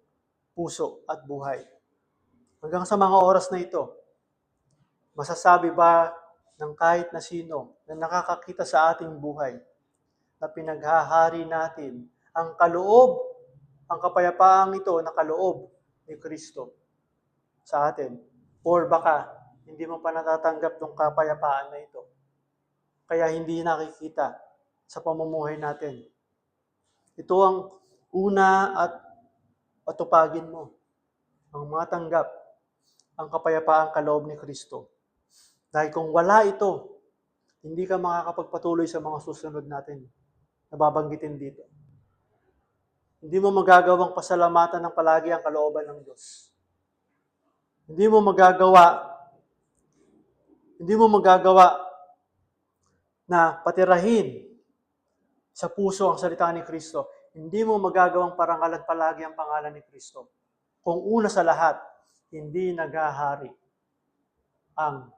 puso at buhay? Hanggang sa mga oras na ito, masasabi ba ng kahit na sino na nakakakita sa ating buhay na pinaghahari natin ang kaloob, ang kapayapaang ito na kaloob ni Kristo sa atin? Or baka hindi mo pa natatanggap ng kapayapaan na ito, kaya hindi nakikita sa pamumuhay natin. Ito ang una at patupagin mo, ang matanggap ang kapayapaang kaloob ni Kristo. Dahil kung wala ito, hindi ka makakapagpatuloy sa mga susunod natin na babanggitin dito. Hindi mo magagawang pasalamatan ng palagi ang kalooban ng Diyos. Hindi mo magagawa na patirahin sa puso ang salita ni Kristo. Hindi mo magagawang parangalan palagi ang pangalan ni Kristo. Kung una sa lahat, hindi naghahari ang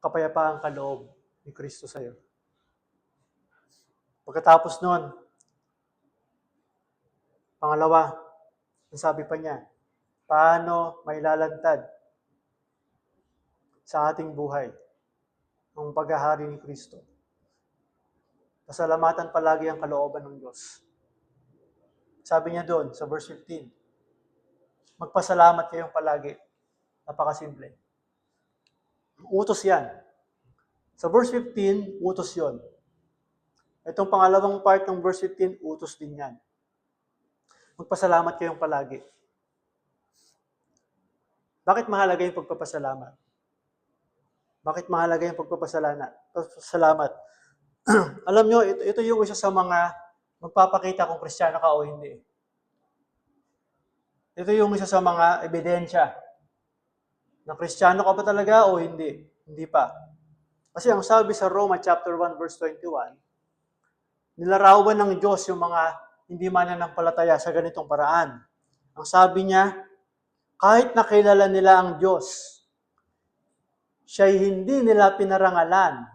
kapayapaang kaloob ni Kristo sa iyo. Pagkatapos nun, pangalawa, ang sabi pa niya, paano mailalantad sa ating buhay ang paghahari ni Kristo? Pasalamatan palagi ang kalooban ng Diyos. Sabi niya doon sa verse 15, magpasalamat kayong palagi. Napakasimple. Utos yan. Sa verse 15, utos yon. Itong pangalawang part ng verse 15, utos din yan. Magpasalamat kayong palagi. Bakit mahalaga yung pagpapasalamat? Bakit mahalaga yung pagpapasalamat? Alam nyo, ito yung isa sa mga magpapakita kung Kristiyano ka o hindi. Ito yung isa sa mga ebidensya na Kristiyano ka ba talaga o hindi? Hindi pa. Kasi ang sabi sa Roma chapter 1 verse 21, nilarawan ng Diyos yung mga hindi mananampalataya sa ganitong paraan. Ang sabi niya, kahit nakilala nila ang Diyos, siya'y hindi nila pinarangalan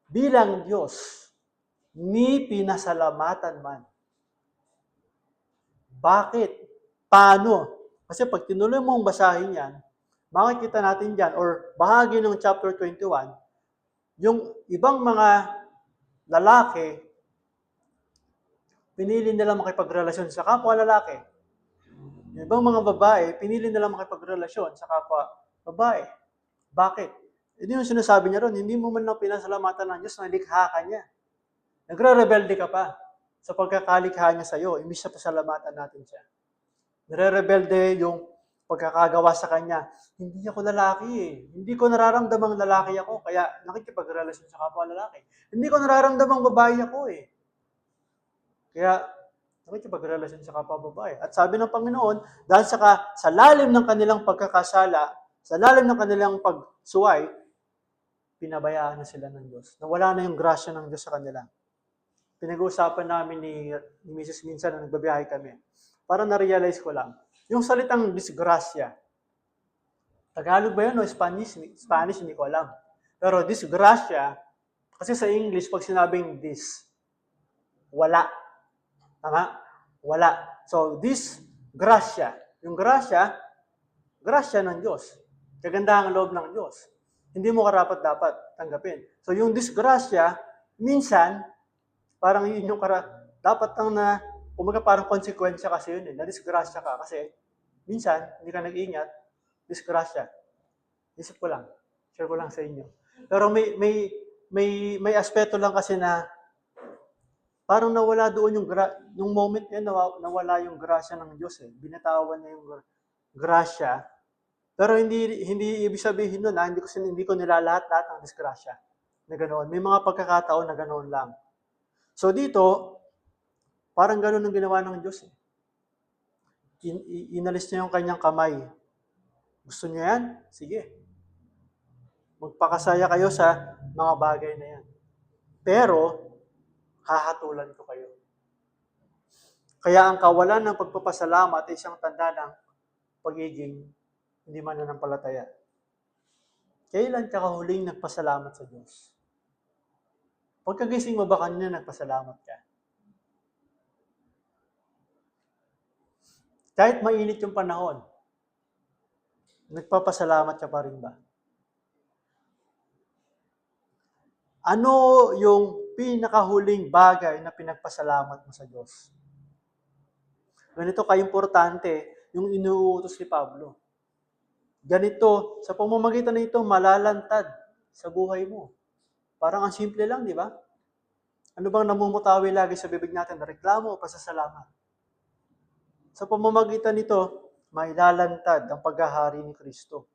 bilang Diyos, ni pinasalamatan man. Bakit? Paano? Kasi pag tinuloy mong basahin yan, makikita natin dyan, or bahagi ng chapter 21, yung ibang mga lalaki, pinili nila makipagrelasyon sa kapwa lalaki. Yung ibang mga babae, pinili nila makipagrelasyon sa kapwa babae. Bakit? Ito yung sinasabi niya ron, hindi mo man lang pinasalamatan ng Diyos na likha ka niya. Nagre-rebelde ka pa sa pagkakalikha niya sa iyo, imbis na pasalamatan natin siya. Nagre-rebelde yung pagkakagawa sa kanya. Hindi ako lalaki eh. Hindi ko nararamdamang lalaki ako, kaya nakikipagrelasyon sa kapwa lalaki. Hindi ko nararamdamang babae ako eh. Kaya nakikipagrelasyon sa kapwa babae. At sabi ng Panginoon, dahil sa lalim ng kanilang pagkakasala, sa lalim ng kanilang pagsuway, pinabayaan na sila ng Diyos. Nawala na yung grasya ng Diyos sa kanila. Pinag-uusapan namin ni Mrs. minsan na nagbabiyahe kami. Para na-realize ko lang, yung salitang disgrasya, Tagalog ba yun o Spanish? Spanish, hindi ko alam. Pero disgrasya, kasi sa English, pag sinabing this, wala. Tama? Wala. So, disgrasya. Yung grasya ng Diyos. Kagandahang loob ng Diyos. Hindi mo karapat-dapat tanggapin. So, yung disgrasya, minsan, parang yun yung dapat lang kumaga parang konsekwensya kasi yun eh, na-disgrasya ka kasi minsan, hindi ka nag-ingat, disgrasya. Isip ko lang, share ko lang sa inyo. Pero may aspeto lang kasi na parang nawala doon nung moment niya, nawala yung grasya ng Diyos eh. Binatawan niya yung grasya. Pero hindi ibig sabihin nun, hindi ko nilalahat-lahat ng disgrasya na ganoon. May mga pagkakataon na ganoon lang. So dito, parang ganoon ang ginawa ng Diyos eh. Inalis niya yung kanyang kamay. Gusto niya yan? Sige. Magpakasaya kayo sa mga bagay na yan. Pero, hahatulan ko kayo. Kaya ang kawalan ng pagpapasalamat ay isang tanda ng pagiging hindi mananampalataya. Kailan ka huling nagpasalamat sa Diyos? Pagkagising mo ba kanina nagpasalamat ka? Kahit mainit yung panahon, Nagpapasalamat ka pa rin ba? Ano yung pinakahuling bagay na pinagpasalamat mo sa Diyos? Ganito ka-importante yung inuutos ni Pablo. Ganito, sa pamamagitan nito, malalantad sa buhay mo. Parang ang simple lang, di ba? Ano bang namumutawi lagi sa bibig natin? Reklamo o pasasalamat? Sa pamamagitan nito, mailalantad ang paghahari ni Kristo.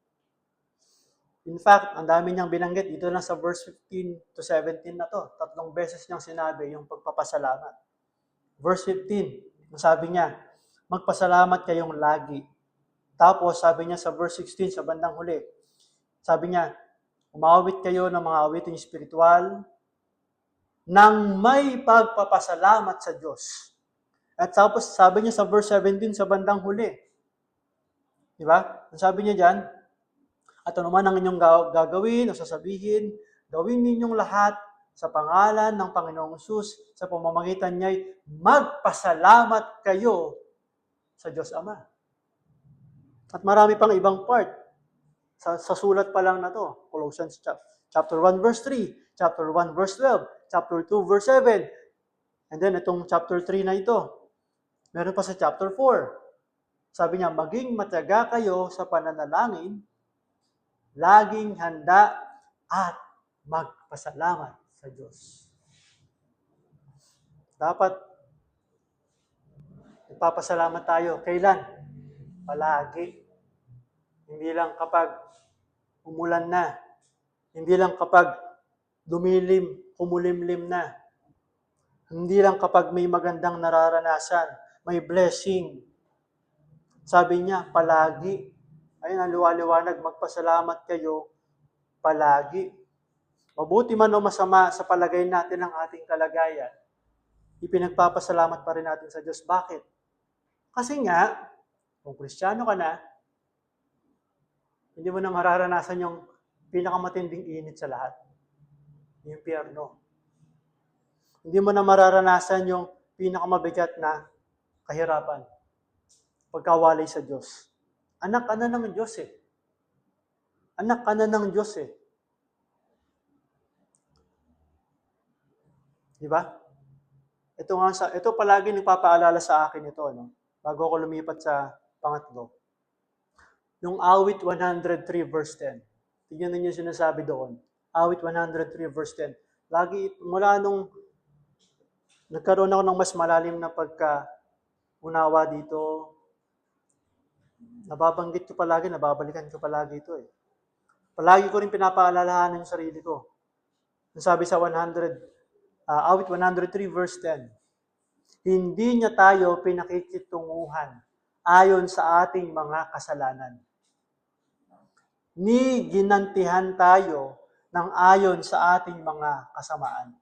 In fact, ang dami niyang binanggit dito na sa verse 15 to 17 na to. 3 beses niyang sinabi yung pagpapasalamat. Verse 15, sabi niya, magpasalamat kayong lagi. Tapos sabi niya sa verse 16 sa bandang huli, sabi niya, umawit kayo ng mga awiting spiritual nang may pagpapasalamat sa Diyos. At tapos sabi niya sa verse 17 sa bandang huli, di ba? Ang sabi niya diyan, at anuman ang inyong gagawin o sasabihin, gawin ninyong lahat sa pangalan ng Panginoong Hesus, sa pamamagitan niya'y magpasalamat kayo sa Diyos Ama. At marami pang ibang part sa sulat pa lang na to. Colossians chapter 1 verse 3, chapter 1 verse 12, chapter 2 verse 7, and then itong chapter 3 na ito. Meron pa sa chapter 4. Sabi niya, maging matyaga kayo sa pananalangin, laging handa at magpasalamat sa Diyos. Dapat nagpapasalamat tayo. Kailan? Palagi. Hindi lang kapag umulan na. Hindi lang kapag kumulimlim na. Hindi lang kapag may magandang nararanasan, may blessing. Sabi niya, palagi. Ayun ang liwaliwanag, magpasalamat kayo palagi. Mabuti man o masama sa palagay natin ang ating kalagayan, ipinagpapasalamat pa rin natin sa Diyos. Bakit? Kasi nga, kung Kristiyano ka na, hindi mo na mararanasan yung pinakamatinding init sa lahat. Yung impyerno. Hindi mo na mararanasan yung pinakamabigat na kahirapan. Pagkawalay sa Diyos. Anak ka na ng Diyos eh. Anak ka na ng Diyos eh. Di ba? Ito palagi nagpapaalala sa akin ito, no? Bago ako lumipat sa pangatlo. Yung awit 103 verse 10. Tignan ninyo sinasabi doon. Awit 103 verse 10. Lagi, mula nung nagkaroon ako ng mas malalim na pagka-unawa dito, nababanggit ko palagi, nababalikan ko palagi ito eh. Palagi ko rin pinapaalalahanan yung sarili ko. Sabi sa awit 103 verse 10, hindi niya tayo pinakikitunguhan ayon sa ating mga kasalanan. Ni ginantihan tayo ng ayon sa ating mga kasamaan.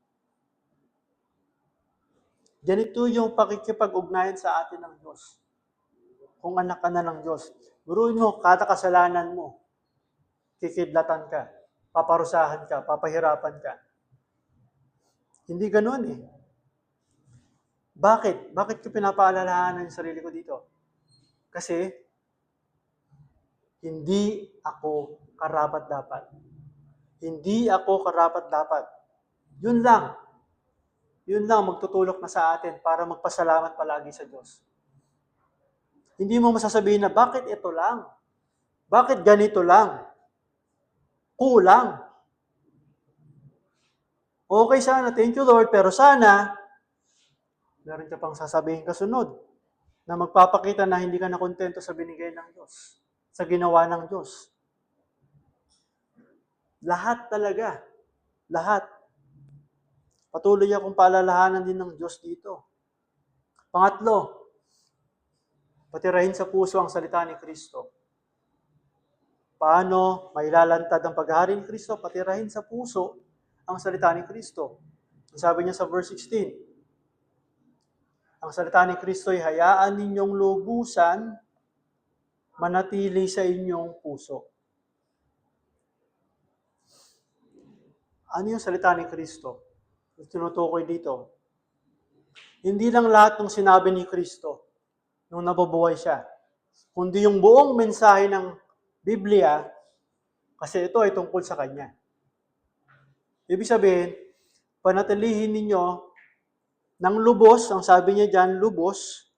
Ganito yung pakikipag-ugnayan sa atin ng Diyos. Kung anak ka na ng Diyos, guruin mo, kada kasalanan mo, kikidlatan ka, paparusahan ka, papahirapan ka. Hindi ganoon eh. Bakit? Bakit ko pinapaalalahanan yung sarili ko dito? Kasi, hindi ako karapat-dapat. Hindi ako karapat-dapat. Yun lang. Yun lang magtutulok na sa atin para magpasalamat palagi sa Diyos. Hindi mo masasabihin na, bakit ito lang? Bakit ganito lang? Kulang. Okay sana, thank you Lord, pero sana, meron ka pang sasabihin kasunod na magpapakita na hindi ka na kontento sa binigay ng Diyos, sa ginawa ng Diyos. Lahat talaga. Lahat. Patuloy akong paalalahanan din ng Diyos dito. Pangatlo, patirahin sa puso ang salita ni Kristo. Paano mailalantad ang paghahari ni Kristo? Patirahin sa puso ang salita ni Kristo. Sabi niya sa verse 16, ang salita ni Kristo ay hayaan ninyong lubusan manatili sa inyong puso. Ano yung salita ni Kristo? Tinutukoy dito. Hindi lang lahat ng sinabi ni Kristo nung nabubuhay siya, kundi yung buong mensahe ng Biblia kasi ito ay tungkol sa Kanya. Ibig sabihin, panatilihin ninyo ng lubos, ang sabi niya dyan, lubos,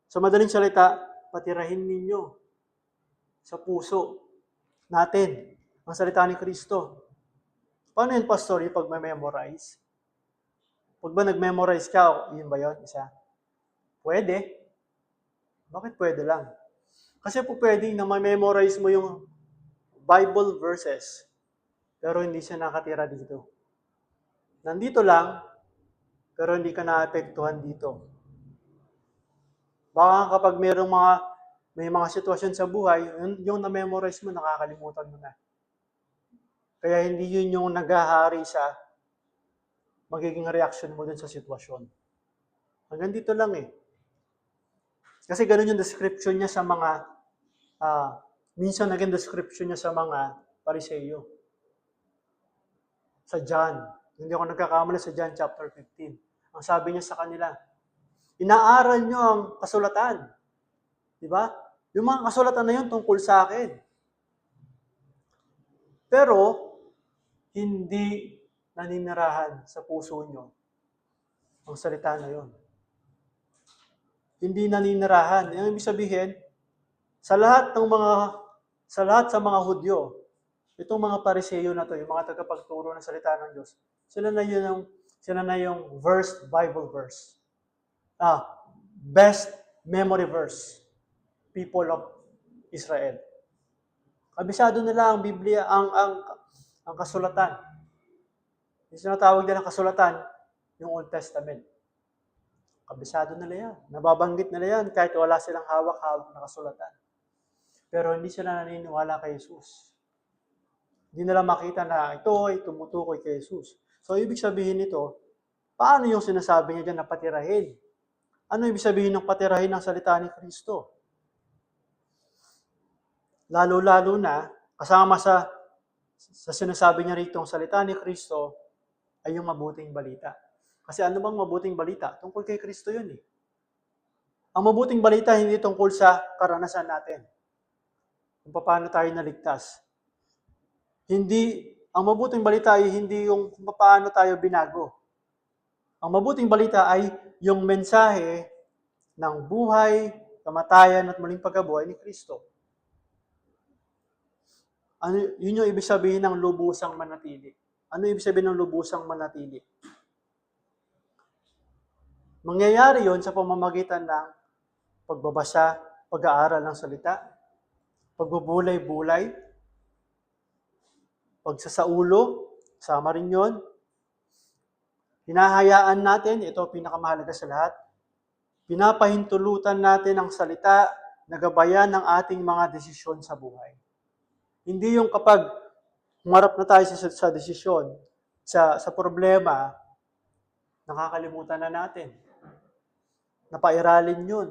sa madaling salita, patirahin ninyo sa puso natin ang salita ni Kristo. Paano yun, Pastor, yung pag-memorize? Pag ba nag-memorize ka, yun ba yun? Isa? Pwede. Bakit pwede lang? Kasi po pwedeng na ma-memorize mo yung Bible verses, pero hindi siya nakatira dito. Nandito lang, pero hindi ka naapektuhan dito. Baka kapag may mga sitwasyon sa buhay, yung na-memorize mo, nakakalimutan mo na. Kaya hindi yun yung naghahari sa magiging reaction mo dun sa sitwasyon. Hanggang dito lang eh. Kasi ganun yung description niya sa mga, minsan naging description niya sa mga Pariseyo. Sa John. Hindi ako nagkakamali sa John chapter 15. Ang sabi niya sa kanila, inaaral nyo ang kasulatan. Di ba? Yung mga kasulatan na yun tungkol sa akin. Pero, hindi naninirahan sa puso nyo ang salita na yun. Hindi naninirahan. Yung ibig sabihin, sa lahat sa mga Hudyo, itong mga Pariseyo na to, yung mga tagapagturo ng salita ng Diyos, sila na yung Bible verse. Best memory verse. People of Israel. Kabisado nila ang Biblia, ang kasulatan. Yung sinatawag nila kasulatan, yung Old Testament. Kabisado nila yan. Nababanggit nila yan kahit wala silang hawak-hawak na kasulatan. Pero hindi sila naniniwala kay Jesus. Hindi nila makita na ito ay tumutukoy kay Jesus. So, ibig sabihin nito, paano yung sinasabi niya dyan na patirahin? Ano ibig sabihin ng patirahin ng salita ni Kristo? Lalo-lalo na, kasama sa sinasabi niya rito, ang salita ni Kristo ay yung mabuting balita. Kasi ano bang mabuting balita? Tungkol kay Kristo yun eh. Ang mabuting balita hindi tungkol sa karanasan natin. Kung paano tayo naligtas. Ang mabuting balita ay hindi yung kung paano tayo binago. Ang mabuting balita ay yung mensahe ng buhay, kamatayan at muling pagkabuhay ni Kristo. Yun yung ibig sabihin ng lubusang manatili. Ano ibig sabihin ng lubusang manatili? Mangyayari yon sa pamamagitan ng pagbabasa, pag-aaral ng salita, pagbubulay-bulay, pagsasaulo, sama rin yon. Hinahayaan natin, ito pinakamahalaga sa lahat, pinapahintulutan natin ang salita na gabayan ng ating mga desisyon sa buhay. Hindi yung kapag humarap na tayo sa desisyon, sa problema, nakakalimutan na natin. Napairalin yun.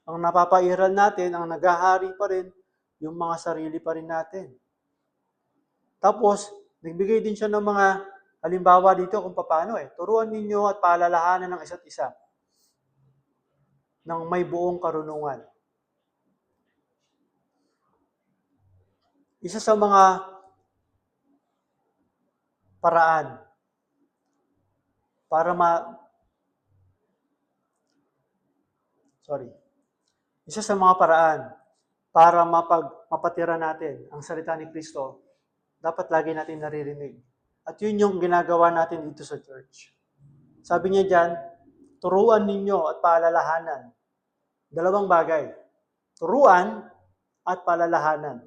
Ang napapairal natin, ang naghahari pa rin, yung mga sarili pa rin natin. Tapos, nagbigay din siya ng mga halimbawa dito kung paano turuan ninyo at paalalahanan ng isa't isa ng may buong karunungan. Isa sa mga paraan para Isa sa mga paraan para mapatira natin ang salita ni Kristo, dapat lagi natin naririnig. At yun yung ginagawa natin dito sa church. Sabi niya dyan, turuan ninyo at paalalahanan. Dalawang bagay. Turuan at paalalahanan.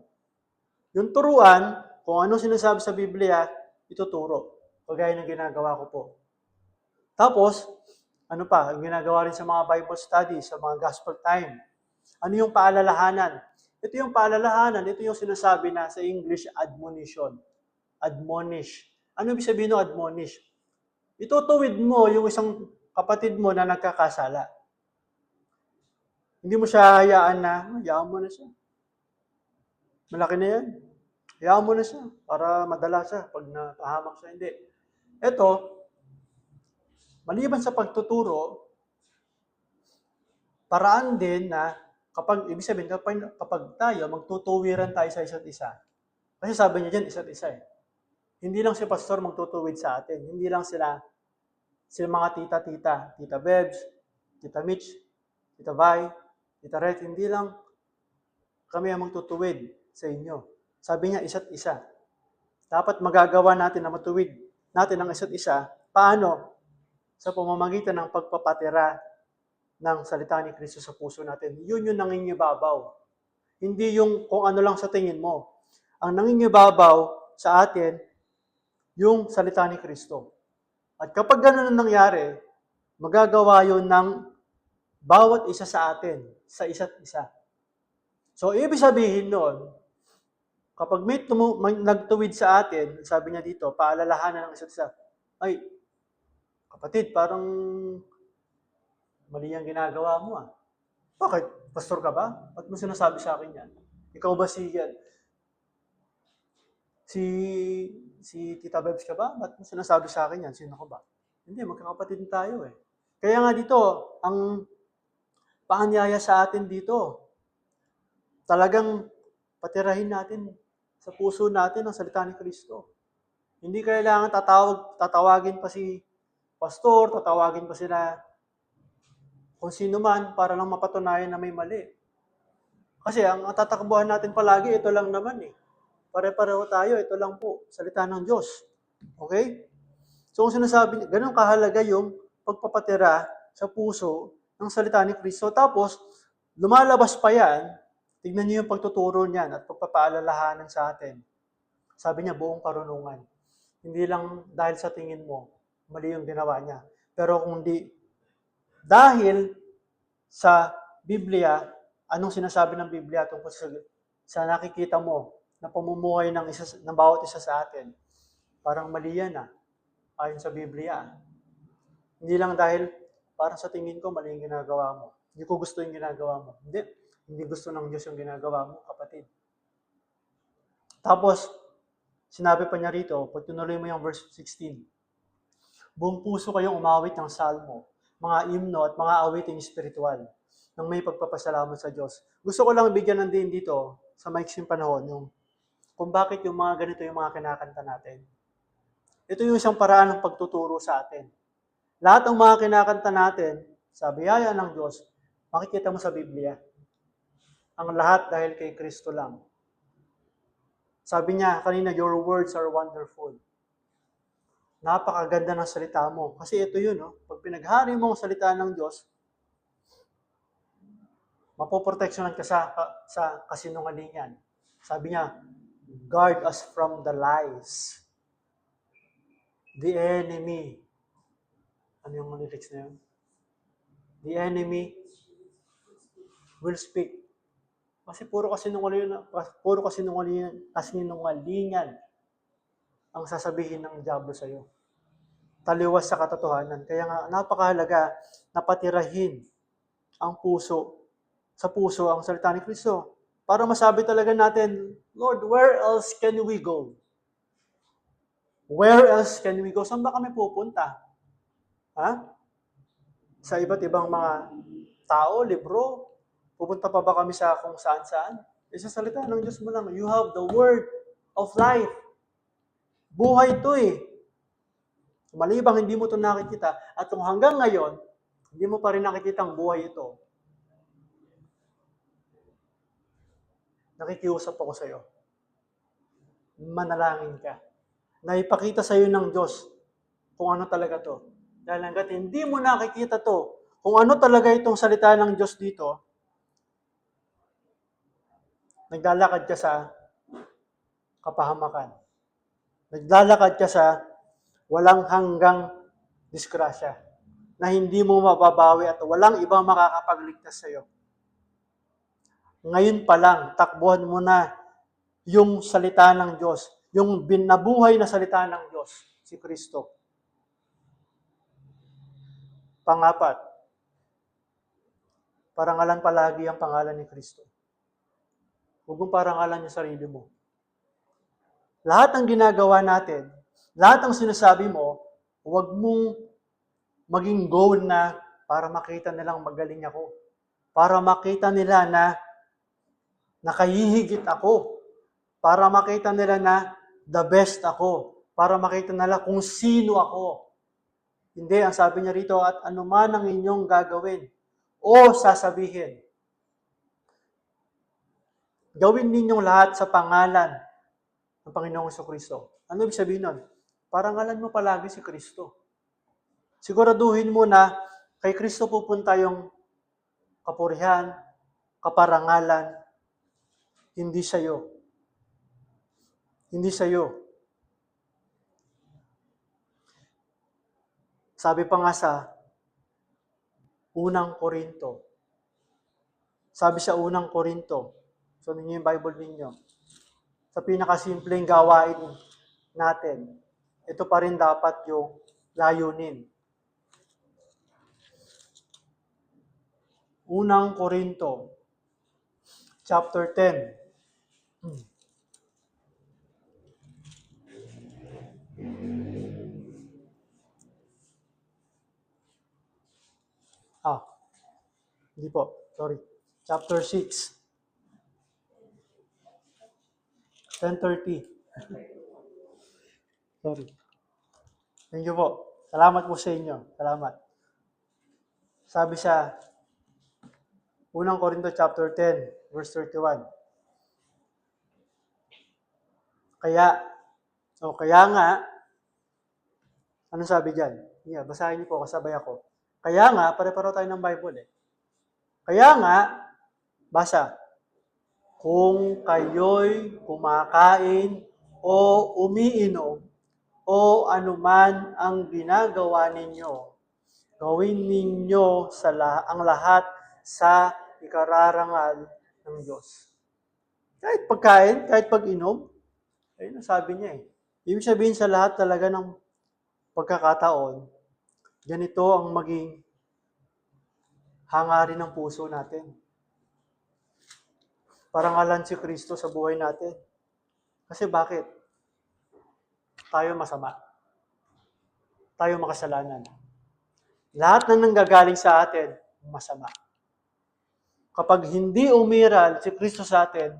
Yung turuan, kung ano sinasabi sa Biblia, ituturo. Kagaya ng ginagawa ko po. Tapos, ano pa, yung ginagawa rin sa mga Bible studies, sa mga gospel time. Ano yung paalalahanan? Ito yung paalalahanan, ito yung sinasabi na sa English, admonition. Admonish. Ano ibig sabihin ng admonish? Itutuwid mo yung isang kapatid mo na nagkakasala. Hindi mo siya hayaan mo na siya. Malaki na yan. Hayaan mo na siya para madala siya pag napahamak siya. Hindi. Ito, maliban sa pagtuturo, paraan din na Ibig sabihin, kapag tayo, magtutuwiran tayo sa isa't isa. Kasi sabi niya dyan, isa't isa eh. Hindi lang si pastor magtutuwid sa atin. Hindi lang sila mga tita-tita, Tita Bebs, Tita Mitch, Tita Vi, Tita Ret, hindi lang kami ang magtutuwid sa inyo. Sabi niya, isa't isa. Dapat magagawa natin na matuwid natin ang isa't isa. Paano? Sa pamamagitan ng pagpapatira ng salita ni Kristo sa puso natin. Yun yung nangingibabaw. Hindi yung kung ano lang sa tingin mo. Ang nangingibabaw sa atin, yung salita ni Kristo. At kapag ganun ang nangyari, magagawa yun ng bawat isa sa atin, sa isa't isa. So, ibig sabihin nun, kapag may nagtuwid sa atin, sabi niya dito, paalalahanan ng isa't isa, ay, kapatid, parang mali ang ginagawa mo ah. Bakit? Pastor ka ba? Ba't mo sinasabi sa akin yan? Ikaw ba si Tita Bebs ka ba? Ba't mo sinasabi sa akin yan? Sino ko ba? Hindi, magkakapatid tayo eh. Kaya nga dito, ang paanyaya sa atin dito, talagang patirahin natin sa puso natin ang salita ni Kristo. Hindi kailangan tatawagin pa si pastor, tatawagin pa sila kung sino man para lang mapatunayan na may mali. Kasi ang tatakbuhan natin palagi, ito lang naman eh. Pare-pareho tayo, ito lang po, salita ng Diyos. Okay? So kung sinasabi, ganun kahalaga yung pagpapatira sa puso ng salita ni Kristo. Tapos, lumalabas pa yan, tignan niyo yung pagtuturo niyan at pagpapaalalahanan sa atin. Sabi niya, buong karunungan. Hindi lang dahil sa tingin mo, mali yung ginawa niya. Pero kung di, dahil sa Biblia, anong sinasabi ng Biblia tungkol sa nakikita mo na pamumuhay ng bawat isa sa atin, parang mali yan ayon sa Biblia. Hindi lang dahil parang sa tingin ko mali yung ginagawa mo. Hindi ko gusto yung ginagawa mo. Hindi gusto ng Diyos yung ginagawa mo, kapatid. Tapos, sinabi pa niya rito, pag tinuloy mo yung verse 16, buong puso kayong umawit ng salmo, mga himno at mga awiting espiritual nang may pagpapasalamat sa Diyos. Gusto ko lang bigyan ng din dito sa maiksing panahon yung kung bakit yung mga ganito yung mga kinakanta natin. Ito yung isang paraan ng pagtuturo sa atin. Lahat ng mga kinakanta natin, sa biyaya ng Diyos, makikita mo sa Biblia. Ang lahat dahil kay Kristo lang. Sabi niya kanina, your words are wonderful. Napakaganda ng salita mo. Kasi ito yun, pag pinaghari mo ang salita ng Diyos, mapoproteksyonan ka sa kasinungalingan. Sabi niya, guard us from the lies. The enemy. Ano yung lyrics na yun? The enemy will speak. Kasi puro kasinungalingan ang sasabihin ng diablo sa iyo. Taliwas sa katotohanan. Kaya nga napakahalaga na patirahin ang sa puso ang salita ni Kristo. Para masabi talaga natin, Lord, where else can we go? Where else can we go? Saan ba kami pupunta? Sa iba't ibang mga tao, libro? Pupunta pa ba kami sa kung saan-saan? Sa salita ng Diyos mo lang, you have the word of life. Buhay ito eh. Malibang hindi mo ito nakikita, at kung hanggang ngayon, hindi mo pa rin nakikita ang buhay ito, nakikiusap ako sa iyo. Manalangin ka. Na ipakita sa iyo ng Diyos kung ano talaga to. Dahil hanggat hindi mo nakikita to, kung ano talaga itong salita ng Diyos dito, naglalakad ka sa kapahamakan. Naglalakad ka sa walang hanggang disgrasya na hindi mo mababawi at walang ibang makakapagligtas sa iyo. Ngayon pa lang, takbuhan mo na yung salita ng Diyos, yung binabuhay na salita ng Diyos, si Kristo. Pangapat, parangalan palagi ang pangalan ni Kristo. Huwag mong parangalan yung sarili mo. Lahat ng ginagawa natin, lahat ng sinasabi mo, huwag mong maging goal na para makita nilang magaling ako. para makita nila na nakahihigit ako, para makita nila na the best ako, para makita nila kung sino ako. Hindi, ang sabi niya rito, at anuman ang inyong gagawin o sasabihin, gawin ninyong lahat sa pangalan ng Panginoong Jesucristo. Ano ibig sabihin nun? Parangalan mo palagi si Kristo. Siguraduhin mo na kay Kristo pupunta yung kapurihan, kaparangalan, hindi sa iyo. Hindi sa iyo. Sabi pa nga sa unang Korinto. Sabi sa unang Korinto. So ninyo yung Bible ninyo. Sa pinakasimpleng gawain natin, ito pa rin dapat yung layunin. Unang Korinto, chapter 10. Hindi po, sorry. Chapter 6. 10:30. Sorry. Thank you po. Salamat po sa inyo. Salamat. Sabi sa unang Korinto chapter 10, verse 31. Kaya nga, anong sabi dyan? Yeah, basahin niyo po, kasabay ako. Kaya nga, pare-pareho tayo ng Bible eh. Kaya nga, basa, kung kayo'y kumakain o umiinom o anuman ang ginagawa ninyo, gawin ninyo ang lahat sa ikararangal ng Diyos. Kahit pagkain, kahit pag-inom, ayun ang sabi niya eh. Ibig sabihin sa lahat talaga ng pagkakataon, ganito ang maging hangarin ng puso natin. Parangalan si Kristo sa buhay natin. Kasi bakit? Tayo masama. Tayo makasalanan. Lahat na nanggagaling sa atin, masama. Kapag hindi umiral si Kristo sa atin,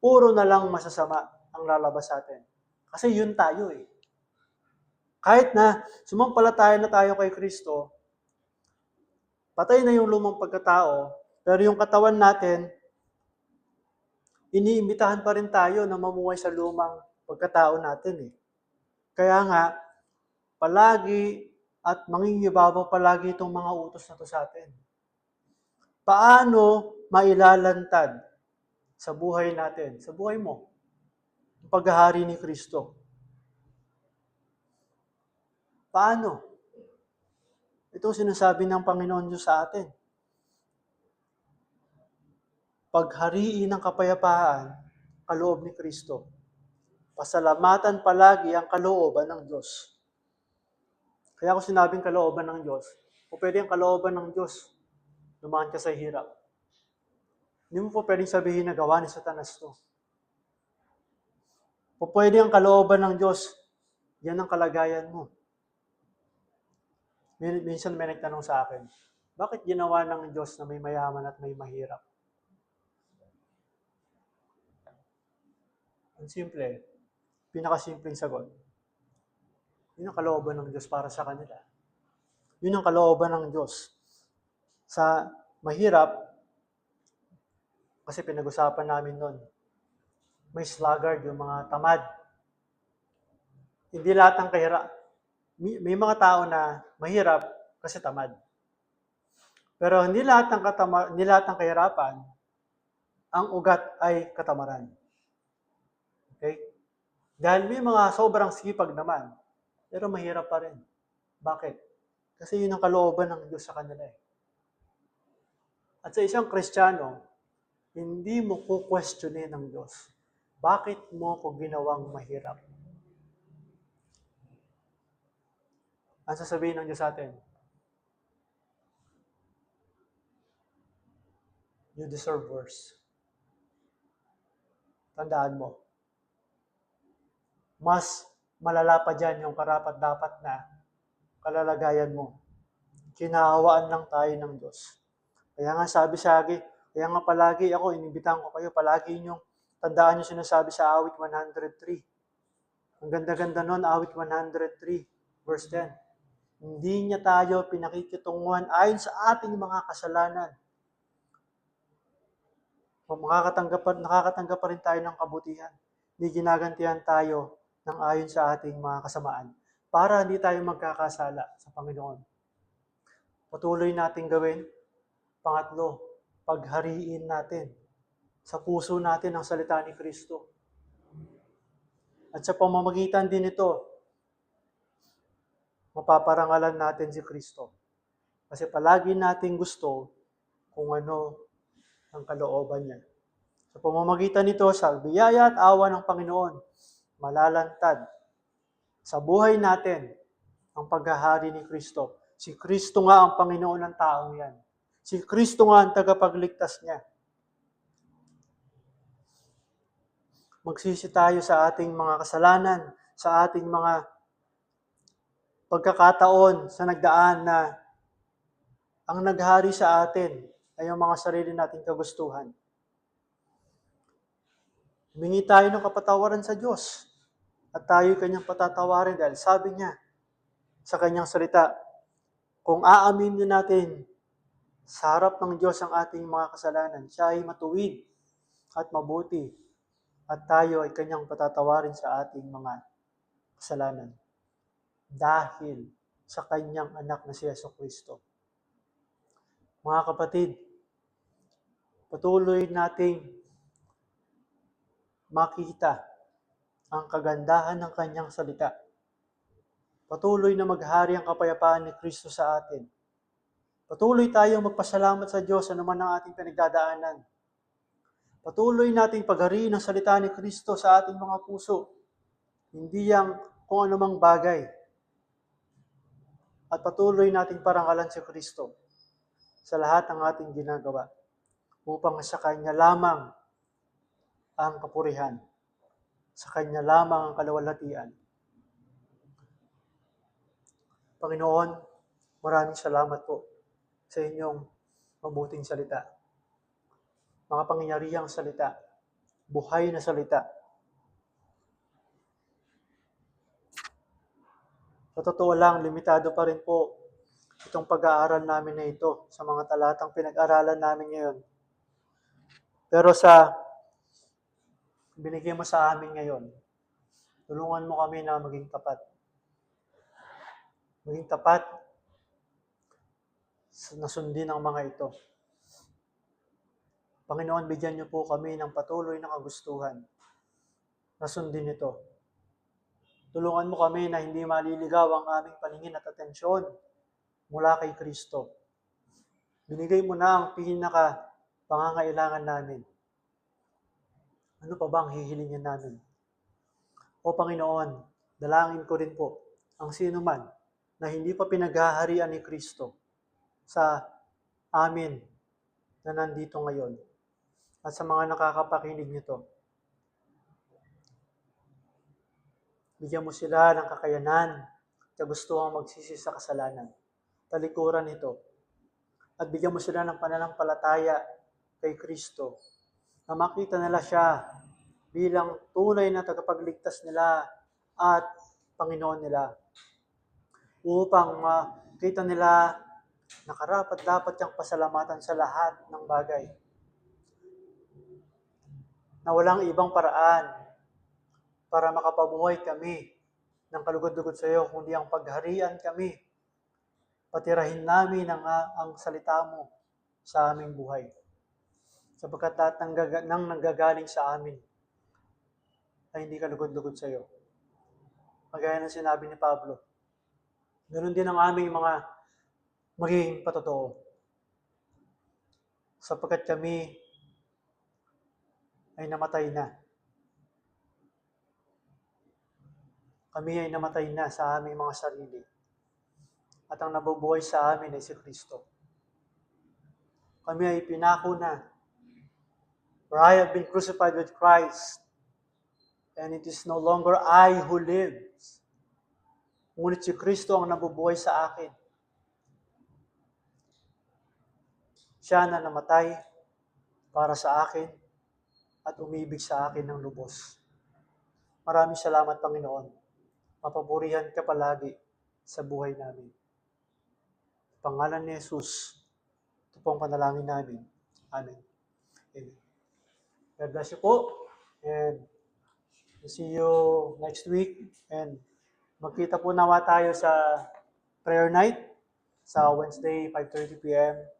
puro na lang masasama ang lalabas sa atin. Kasi yun tayo eh. Kahit na sumampalataya na tayo kay Kristo, patay na yung lumang pagkatao, pero yung katawan natin, iniimbitahan pa rin tayo na mamuhay sa lumang pagkatao natin eh. Kaya nga, palagi at mangingibabaw palagi itong mga utos na to sa atin. Paano mailalantad sa buhay natin, sa buhay mo, ang paghahari ni Kristo? Paano? Ito sinasabi ng Panginoon Diyos sa atin. Paghariin ng kapayapaan, kaloob ni Kristo. Pasalamatan palagi ang kalooban ng Diyos. Kaya ako sinabing kalooban ng Diyos, o pwede ang kalooban ng Diyos, dumaan ka sa hirap. Hindi mo po pwedeng sabihin na gawa ni Satanas to. O pwede ang kalooban ng Diyos, yan ang kalagayan mo. Minsan may nagtanong sa akin, bakit ginawa ng Diyos na may mayaman at may mahirap? Ang simple, pinakasimpleng sagot. Yun ang kalooban ng Diyos para sa kanila. Yun ang kalooban ng Diyos. Sa mahirap, kasi pinag-usapan namin nun, may sluggard, yung mga tamad. Hindi lahat ng kahirap. May mga tao na mahirap kasi tamad. Pero hindi lahat ng kahirapan, ang ugat ay katamaran. Okay? Dahil may mga sobrang sipag naman, pero mahirap pa rin. Bakit? Kasi yun ang kalooban ng Diyos sa kanila eh. At sa isang Kristiyano, hindi mo kukwestiyonin ng Diyos. Bakit mo ko ginawang mahirap? Ang sasabihin ng Diyos sa atin, you deserve worse. Tandaan mo, mas malala pa dyan yung karapat-dapat na kalalagayan mo. Kinahawaan lang tayo ng Diyos. Kaya nga sabi sa akin, kaya nga palagi ako, inibitahan ko kayo, palagi inyong tandaan yung sinasabi sa awit 103. Ang ganda-ganda nun, awit 103, verse 10. Hindi niya tayo pinakikitunguhan ayon sa ating mga kasalanan. Nakakatanggap pa rin tayo ng kabutihan. Hindi ginagantihan tayo ng ayon sa ating mga kasamaan para hindi tayo magkakasala sa Panginoon. Patuloy natin gawin. Pangatlo, paghariin natin sa puso natin ang salita ni Kristo. At sa pamamagitan din ito, mapaparangalan natin si Kristo. Kasi palagi nating gusto kung ano ang kalooban niya. Sa pamamagitan nito, sa biyaya at awa ng Panginoon, malalantad sa buhay natin ang paghahari ni Kristo. Si Kristo nga ang Panginoon ng taong yan. Si Kristo nga ang tagapagligtas niya. Magsisi tayo sa ating mga kasalanan, sa ating mga pagkakataon sa nagdaan na ang naghari sa atin ay ang mga sarili nating kagustuhan. Humingi tayo ng kapatawaran sa Diyos at tayo kanyang patatawarin dahil sabi niya sa kanyang salita, kung aaminin natin sa harap ng Diyos ang ating mga kasalanan, siya ay matuwid at mabuti at tayo ay kanyang patatawarin sa ating mga kasalanan. Dahil sa kanyang anak na si Jesucristo. Mga kapatid, patuloy nating makita ang kagandahan ng kanyang salita. Patuloy na maghari ang kapayapaan ni Kristo sa atin. Patuloy tayong magpasalamat sa Diyos ano man ang ating pinagdadaanan. Patuloy nating paghariin ang salita ni Kristo sa ating mga puso. Hindi yang kung anumang bagay. At patuloy nating parangalan si Kristo sa lahat ng ating ginagawa upang sa Kanya lamang ang kapurihan, sa Kanya lamang ang kaluwalhatian. Panginoon, maraming salamat po sa inyong mabuting salita. Mga pangyarihang salita, buhay na salita. Sa totoo lang, limitado pa rin po itong pag-aaral namin na ito sa mga talatang pinag-aralan namin ngayon. Pero sa binigay mo sa amin ngayon, tulungan mo kami na maging tapat. Maging tapat na sundin ang mga ito. Panginoon, bigyan niyo po kami ng patuloy na kagustuhan na sundin ito. Tulungan mo kami na hindi maliligaw ang aming paningin at atensyon mula kay Kristo. Binigay mo na ang pinaka-pangangailangan namin. Ano pa ba ang hihilingin namin? O Panginoon, dalangin ko rin po ang sino man na hindi pa pinaghaharian ni Kristo sa amin na nandito ngayon at sa mga nakakapakinig nito. Bigyan mo sila ng kakayanan at gustuhang magsisi sa kasalanan. Talikuran ito. At bigyan mo sila ng pananampalataya kay Kristo na makita nila siya bilang tunay na tagapagligtas nila at Panginoon nila. Upang makita nila na karapat-dapat siyang pasalamatan sa lahat ng bagay. Na walang ibang paraan para makapabuhay kami ng kalugod-lugod sa iyo, kundi ang pagharian kami. Patirahin namin ang salita mo sa aming buhay. Sapagkat lahat ng nanggagaling sa amin ay hindi kalugod-lugod sa iyo. Kagaya ng sinabi ni Pablo, ganoon din ang aming mga magiging patotoo. Sapagkat kami ay namatay na. Kami ay namatay na sa aming mga sarili. At ang nabubuhay sa amin ay si Kristo. Kami ay pinako na. For I have been crucified with Christ, and it is no longer I who lives. Ngunit si Kristo ang nabubuhay sa akin. Siya na namatay para sa akin at umibig sa akin ng lubos. Maraming salamat, Panginoon. Mapapurihan ka palagi sa buhay namin. Sa pangalan ni Jesus, ito po ang panalangin namin. Amen. Amen. God bless you po. And we'll see you next week. And magkita po nawa tayo sa prayer night sa Wednesday, 5:30 p.m.